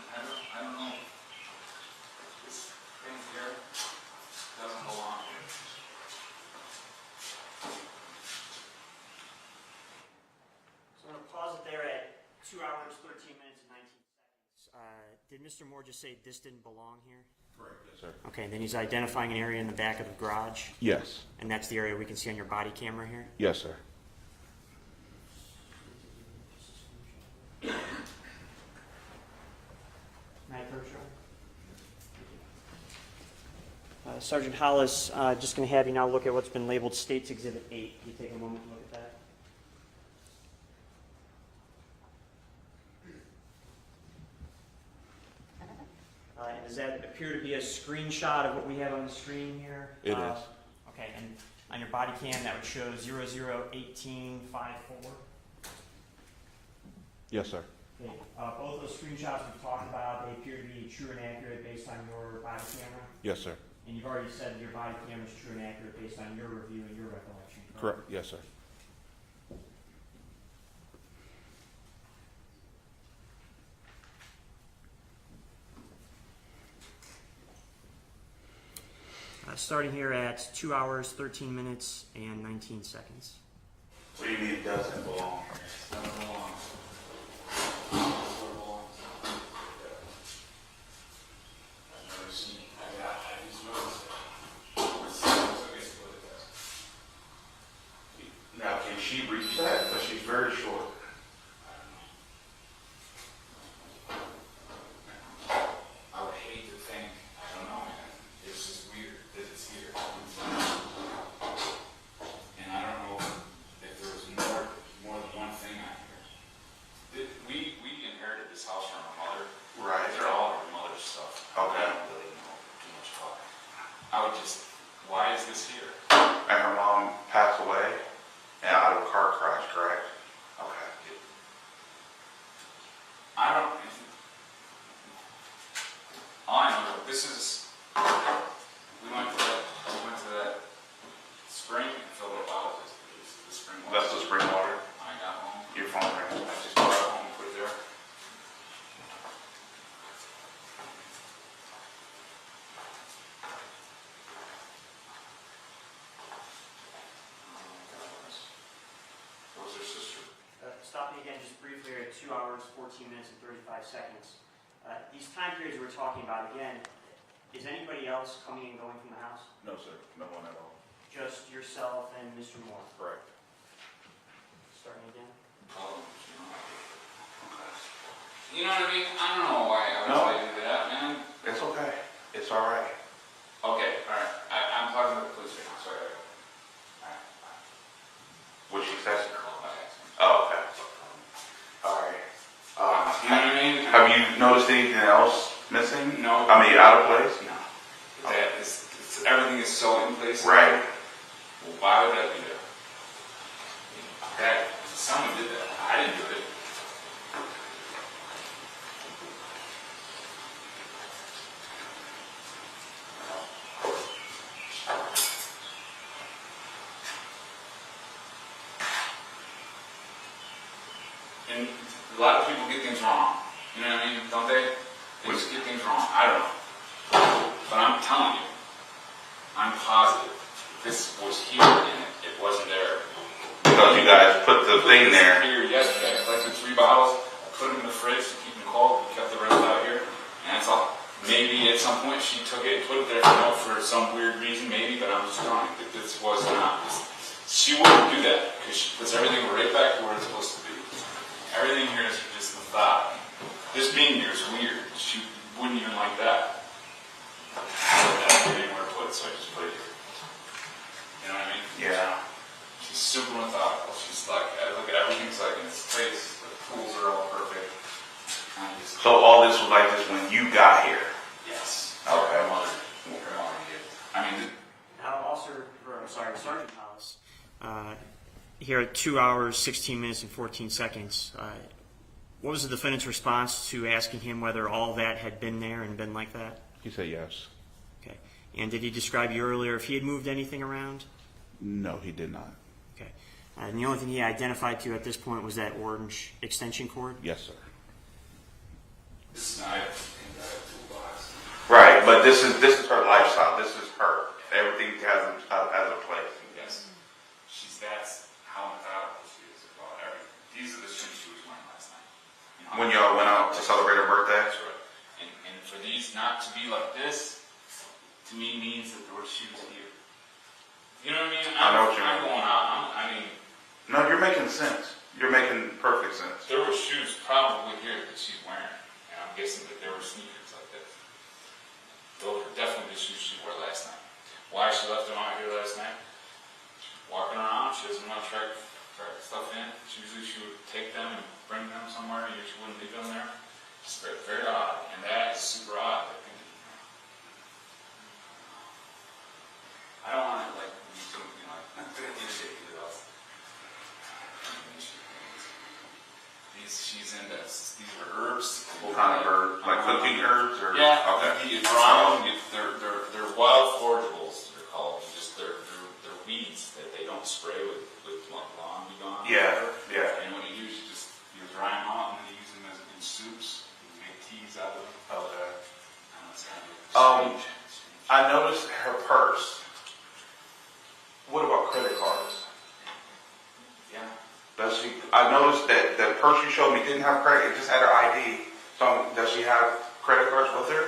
I don't know. This thing here doesn't belong here. So I'm going to pause it there at 2 hours, 13 minutes, and 19 seconds. Did Mr. Moore just say this didn't belong here? Correct, yes, sir. Okay, and then he's identifying an area in the back of the garage, Yes. and that's the area we can see on your body camera here? Yes, sir. Sergeant Hollis, just going to have you now look at what's been labeled States Exhibit 8. Can you take a moment to look at that? Does that appear to be a screenshot of what we have on the screen here? It is. Okay, and on your body cam that would show 001854? Yes, sir. Okay. Both those screenshots we've talked about, they appear to be true and accurate based on your body camera? Yes, sir. And you've already said that your body camera is true and accurate based on your review and your recollection, Correct. Yes, sir. Starting here at 2 hours, 13 minutes, and 19 seconds. What do you mean it doesn't belong? Doesn't belong. I've never seen it. I just noticed it. Now, can she reach that? Because she's very short. I would hate to think, I don't know, man. It's just weird that it's here. And I don't know if there was more than one thing on here. We inherited this house from our mother. Right. These are all of our mother's stuff. Okay. I don't really know too much about it. I would just, why is this here? And her mom passed away out of a car crash, correct? Okay. I don't, all I know, this is, we went to that spring and filled it out. The spring water. That's the spring water. I got home. Your phone rings. I just brought it home and put it there. What was her sister? Stop me again just briefly at 2 hours, 14 minutes, and 35 seconds. These time periods we're talking about, again, is anybody else coming and going from the house? No, sir. No one at all. Just yourself and Mr. Moore? Correct. Starting again? You know what I mean? I don't know why I would No. tell you that, man. It's okay. It's all right. Okay, alright. I'm talking to the police right now, sorry. Alright. What she says? Okay. Oh, okay. All right. You know what I mean? Have you noticed anything else missing? No. I mean, out of place? No. Everything is so in place. Right. Well, why would that be there? Someone did that. I didn't do it. and a lot of people get things wrong. You know what I mean? Don't they? They just get things wrong. I don't know. But I'm telling you, I'm positive this was here and it wasn't there. Because you guys put the thing there. Here yesterday, I collected 3 bottles, I put them in the fridge to keep them cold, we kept the rest out here, and that's all. Maybe at some point she took it and put it there for some weird reason, maybe, but I'm just telling you that this was not. She wouldn't do that because she puts everything right back to where it's supposed to be. Everything here is just the thought. This being here is weird. She wouldn't even like that. I don't get anywhere to put it, so I just put it here. You know what I mean? Yeah. She's super methodical. She's like, I look at everything's like in its place. The tools are all perfect. So all this was like this when you got here? Yes. Okay. Her mother did. I mean, Now, Sergeant Hollis, here at 2 hours, 16 minutes, and 14 seconds, what was the defendant's response to asking him whether all that had been there and been like that? He said yes. Okay. And did he describe you earlier if he had moved anything around? No, he did not. Okay. And the only thing he identified to you at this point was that orange extension cord? Yes, sir. this is not a toolbox. Right, but this is her lifestyle. This is her. Everything has a place. Yes. That's how methodical she is about everything. These are the shoes she was wearing last night. You know, When y'all went out to celebrate her birthday? That's right. And for these not to be like this, to me means that there were shoes here. You know what I mean? I know what you mean. I'm going out. I mean, No, you're making sense. You're making perfect sense. there were shoes probably here that she's wearing. And I'm guessing that there were sneakers like this. Those were definitely the shoes she wore last night. Why she left them out here last night? Walking around, she doesn't want to track stuff in. Usually she would take them and bring them somewhere. Usually she wouldn't leave them there. It's very, very odd. And that is super odd. I don't want to like be something like ridiculous. She's into these are herbs. What kind of herb? Like cooking herbs or? Yeah. Okay. You dry them. They're wild forageables. They're called. They're weeds that they don't spray with lawn be gone. Yeah. Yeah. And what you do is you dry them out and then you use them as in soups. You make teas out of them. Okay. It's kind of strange. I noticed her purse. What about credit cards? Yeah. Does she? I noticed that the purse you showed me didn't have credit; it just had her ID. So does she have credit cards with her?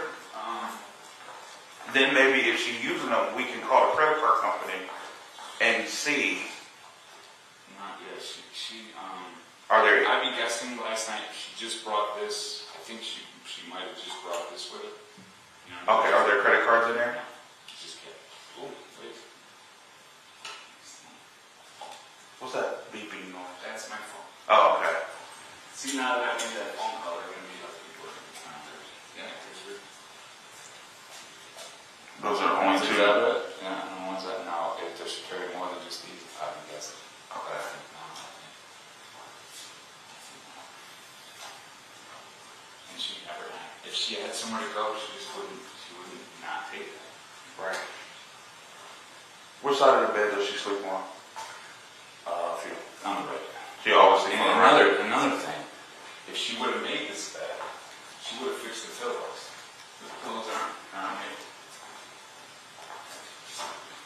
Then maybe if she's using them, we can call the credit card company and see. Not yet. Are there? I'd be guessing last night she just brought this. I think she might have just brought this with her. You know, Okay. Are there credit cards in there? Just kept. Oh, wait. What's that beeping noise? That's my phone. Oh, okay. See, now that I made that phone call, they're going to be like people. Yeah, Those are the only two. Yeah, and the ones that now, okay, they should carry more than just these. I would guess. Okay. And she never, if she had somewhere to go, she wouldn't not take it. Right. Which side of the bed does she sleep on? On the right. She always sleeps And on the right. another thing, if she would have made this bed, she would have fixed the pillows. The pillows aren't made.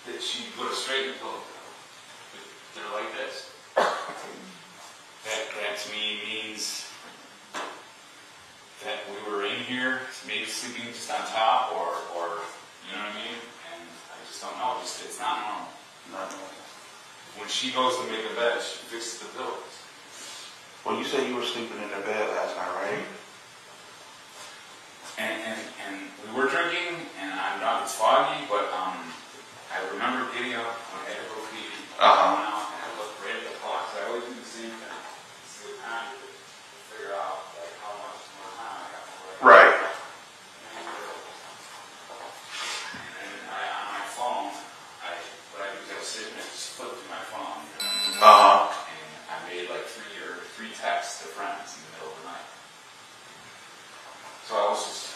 That she would have straightened the pillows. They're like this. That to me means that we were in here, maybe sleeping just on top, or you know what I mean? And I just don't know. It's not normal. Not normal. When she goes to make a bed, she fixes the pillows. Well, you said you were sleeping in the bed last night, right? And we were drinking, and I'm not, it's foggy, but I remember getting up when I had to go pee. Uh-huh. And I looked right at the clock. So I always do the same thing. See the time to figure out like how much more time I got before I go. Right. And on my phone, what I do is I sit and I just flip through my phone. Uh-huh. And I made like three texts to friends in the middle of the night. So I was just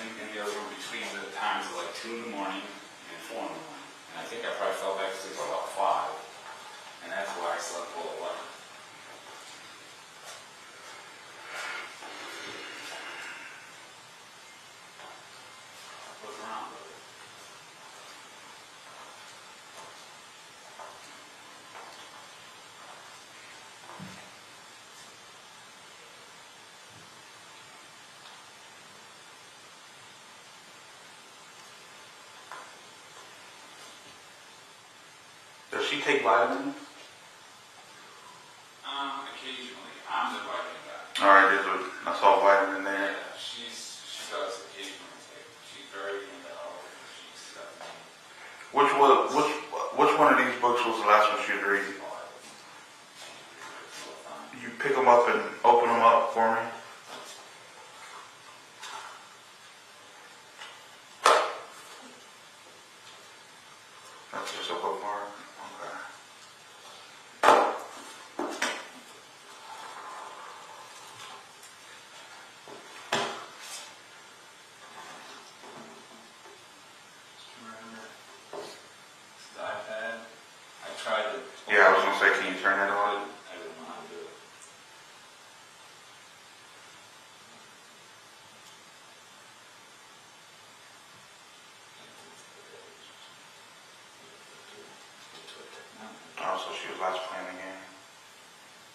in the other room between the times of like 2 in the morning and 4 in the morning. And I think I probably fell back to sleep about 5. And that's why I slept well at 11. she take vitamins? Occasionally, I'm the vitamin guy. All right, I saw vitamin there. Yeah, she does occasionally take. She's very into health. She's Which one of these books was the last one she was reading? You pick them up and open them up for me. That's just a bookmark. Okay. the iPad. I tried to. Yeah, I was gonna say, can you turn that on? I didn't know how to do it. Oh, so she was last playing the game,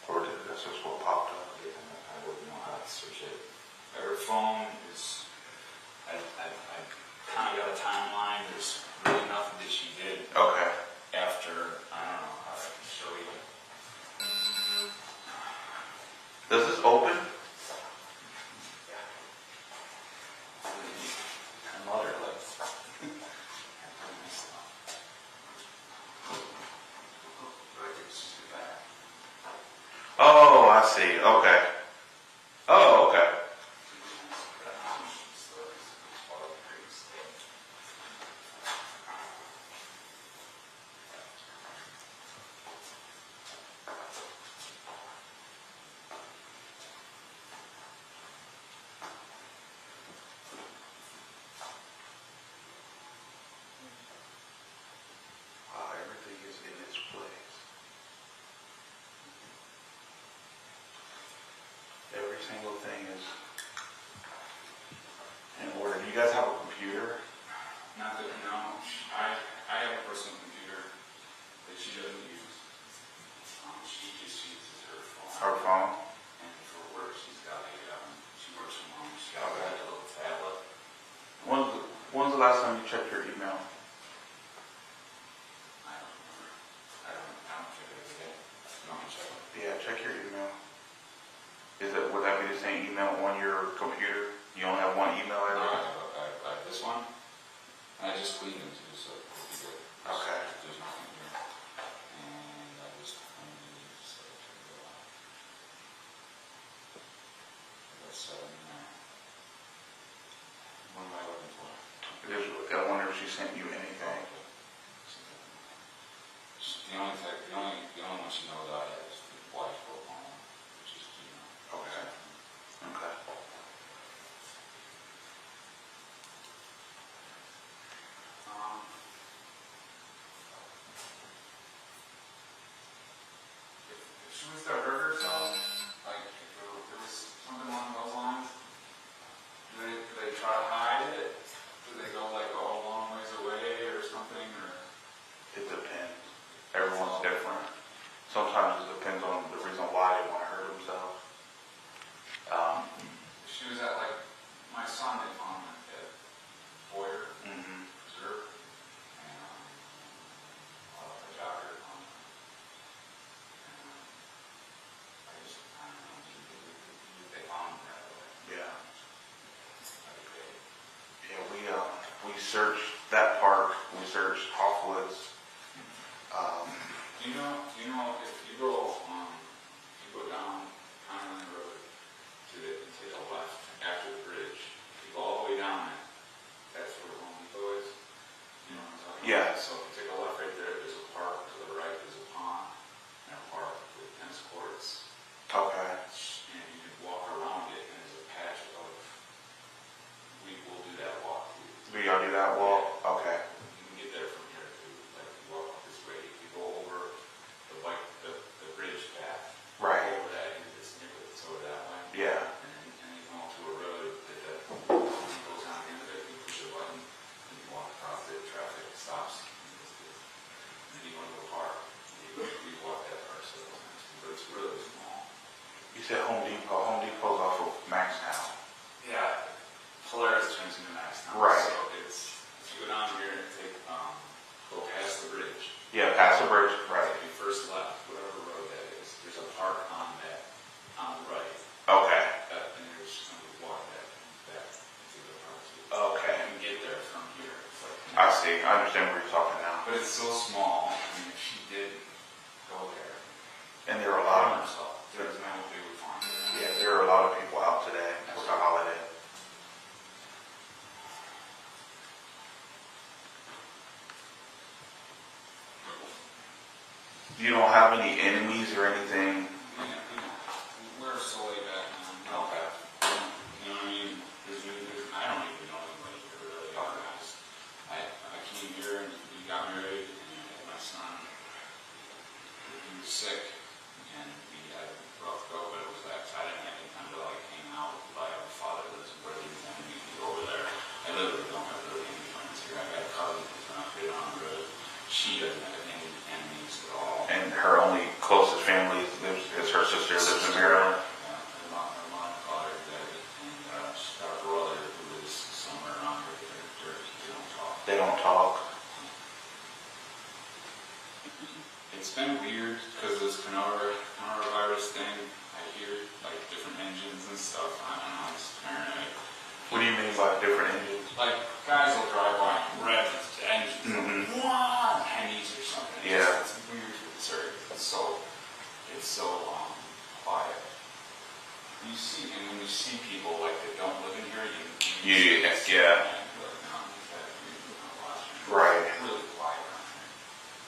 or did this is what popped up? I wouldn't know how to switch it. Her phone is. I kind of got a timeline. There's really nothing that she did Okay. after. I don't know how I can show you. Does this open? Her mother lives. Oh, I see. Okay. Oh, okay. Wow, everything is in its place. Every single thing is in order. Do you guys have a computer? Not that no. I have a personal computer that she doesn't use. She just uses her phone. Her phone? And for work, she's got she works from home. She's got a little tablet. When's the last time you checked your email? I don't remember. I don't check it every day. You want me to check it? Yeah, check your email. Would that be the same email on your computer? You only have one email No, address? I have this one. I just cleaned it too, so it'll be good. Okay. There's nothing here. And I just cleaned it, so it should go out. That's 7 there. What am I looking for? I wonder if she sent you anything. The only one she knows I have is the wife phone, which is Gmail. Okay. Okay. If she was to hurt herself, like if there was something along those lines, do they try to hide it? Do they go like a long ways away or something? Or It depends. Everyone's different. Sometimes it depends on the reason why they want to hurt themselves. if she was at like my son, they found him at Boyer Mm-hmm. Reserve, and a doctor found him. it's so small. I mean, if she did go there, And there are a lot of, there's no way we would find her. yeah, there are a lot of people out today for the holiday. You don't have any enemies or anything? We're so laid back now. Okay. You know what I mean? I don't even know anybody here really. I came here and we got married and I had my son. He was sick and we had a rough go, but it was like I didn't have any time to like hang out. I have a father that lives in Burlington and we can go over there. I literally don't have really any friends here. I got a cousin who's not fit on the road. She doesn't have any enemies at all. And her only closest family is her sister lives in Maryland? Her mom and father are dead, and our brother who lives somewhere around here, they don't talk. They don't talk? It's been weird because this coronavirus thing. I hear like different engines and stuff. I don't know. It's paranoid. What do you mean by different engines? Like guys will drive by and rev the engines, Mhm. pennies or something. Yeah. It's weird. It's so quiet. You see, and when you see people like that don't live in here, Yeah. Right. It's really quiet around here.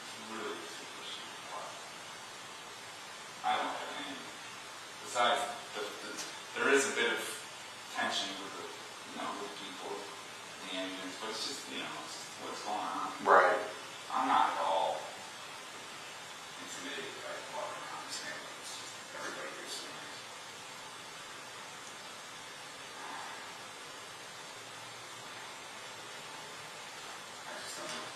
It's really super, super quiet. I don't have any. Besides, there is a bit of tension with with people, the engines, but it's just it's just what's going on. Right. I'm not at all intimidated by walking around this neighborhood. It's just everybody here is so nice. I just don't know.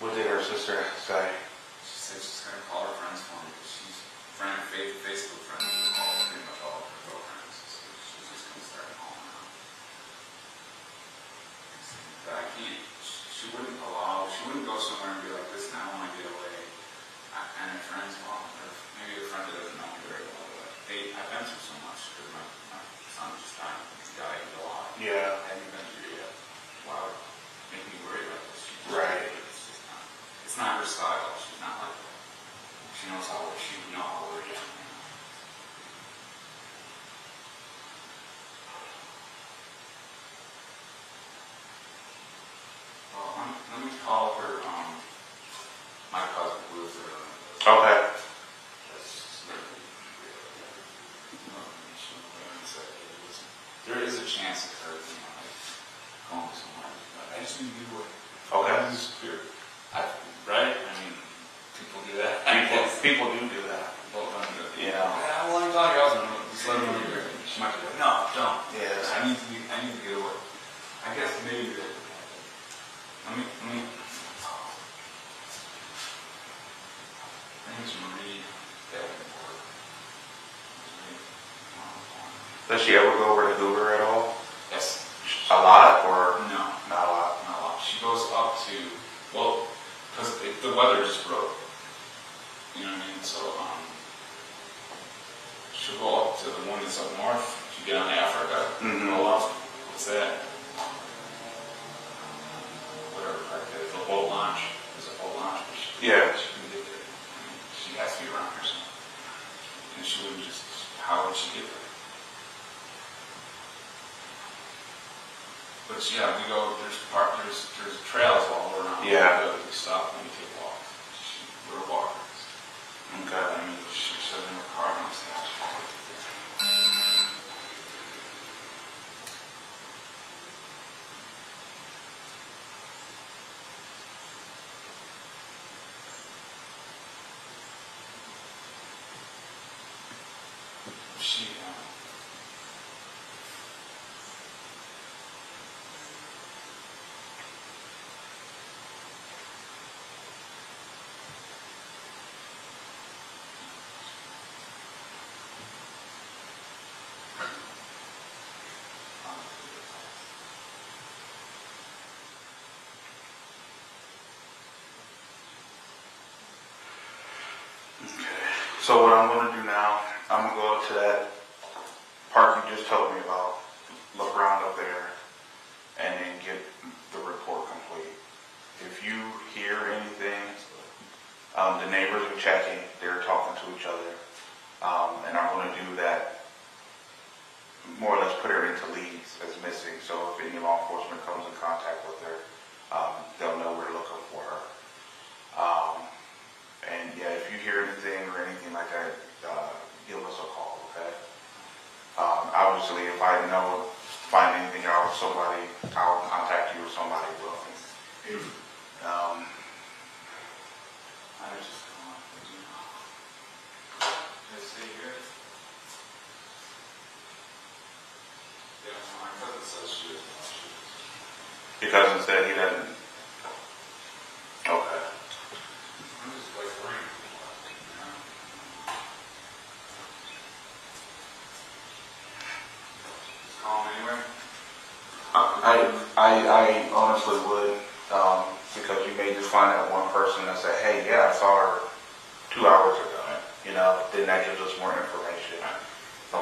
What did her sister say? She said she's going to call her friends for me because she's Facebook friends with pretty much all of her girlfriends. So she's just going to start calling out. But I can't. She wouldn't go somewhere and be like, listen, I want to get away. And her friends, well, maybe a friend that doesn't know me very well, but I've been through so much because my son just died. He died in July. Yeah. I haven't been through yet. Wow, make me worry about this. Right. It's not her style. She's not like that. She knows how she would know how we're doing. Well, let me call her, my cousin who lives there. Okay. There is a chance of her, going somewhere. But I just need to be away. Okay. I'm just clear. Right? I mean, people do that. People do that. Yeah. Well, I'm telling you, I was just let her be. She might be like, no, don't. Yes. I need to get away. I guess maybe that would happen. Let me. Her name's Marie Davenport. Does she ever go over to Hoover at all? Yes. A lot or No. not a lot? Not a lot. She goes up to, well, because the weather just broke. You know what I mean? So, she'll go up to the one that's up north. If you get on Africa, Mhm. go up. What's that? Whatever park that is. The boat launch. There's a boat launch. Yeah. She can get there. I mean, she has to be around here somewhere. And she wouldn't just, how would she get there? But yeah, we go, there's trails all around. Yeah. We stop and we take walks. We're walkers. Okay. I mean, she said in her car and I said, she, So what I'm going to do now, I'm going to go up to that park you just told me about, look around up there, and then get the report complete. you hear anything, the neighbors are checking, they're talking to each other, and I'm going to do that, more or less put her into leads as missing, so if any law enforcement comes in contact with her, they'll know we're looking for her. And yeah, if you hear anything or anything like that, give us a call, okay? Obviously, if I find anything out with somebody, I'll contact you or somebody will. I was just let's see here. Yeah, my cousin says she doesn't want to. Your cousin said he doesn't. Okay. I'm just like worrying. You know? Just call him anyway. I honestly would, because you may just find that one person that say, hey, yeah, I saw her 2 hours ago. You know, then that gives us more information. Okay? I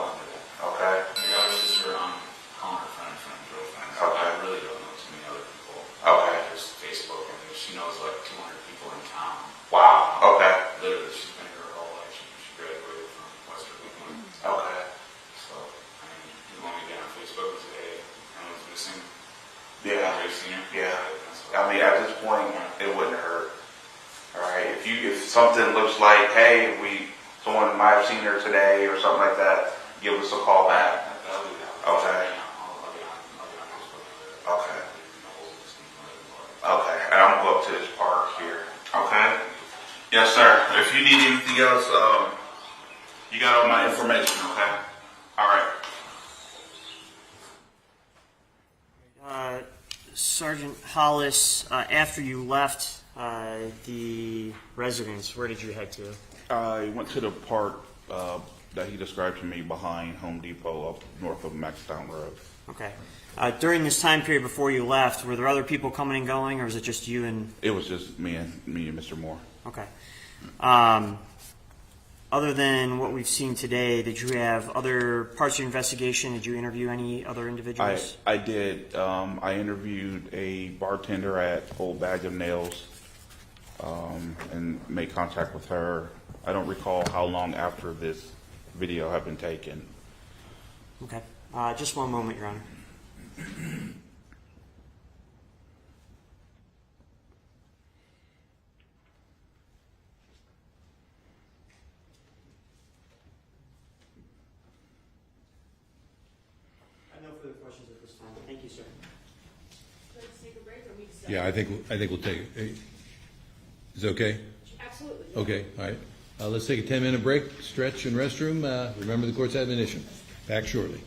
got her sister on calling her friend, girlfriend. Okay. I really don't know too many other people. Okay. Just Facebook, and she knows like 200 people in town. Wow. Okay. Literally, she's been here her whole life. She graduated from Western Cleveland. Okay. So, I mean, you want me to get on Facebook and say, hey, Emma's missing? Yeah. Have you seen her? Yeah. That's what- I mean, at this point, it wouldn't hurt. All right. If something looks like, hey, someone might have seen her today or something like that, give us a call back. That'll do that. Okay. I'll get on Facebook. Okay. Okay. And I'm going to go up to this park here. Okay. Yes, sir. If you need anything else, you got all my information. Okay. All right. Sergeant Hollis, after you left the residence, where did you head to? I went to the park that he described to me behind Home Depot up north of Maxtown Road. Okay. During this time period before you left, were there other people coming and going, or was it just you and? It was just me and Mr. Moore. Okay. Other than what we've seen today, did you have other parts of your investigation? Did you interview any other individuals? I did. I interviewed a bartender at Old Bag of Nails and made contact with her. I don't recall how long after this video had been taken. Okay. Just one moment, Your Honor. I have no further questions at this time. Thank you, sir. Let's take a break, or we just- Yeah, I think we'll take it. Is it okay? Absolutely. Okay, all right. Let's take a 10-minute break, stretch and restroom. Remember the court's admonition. Back shortly.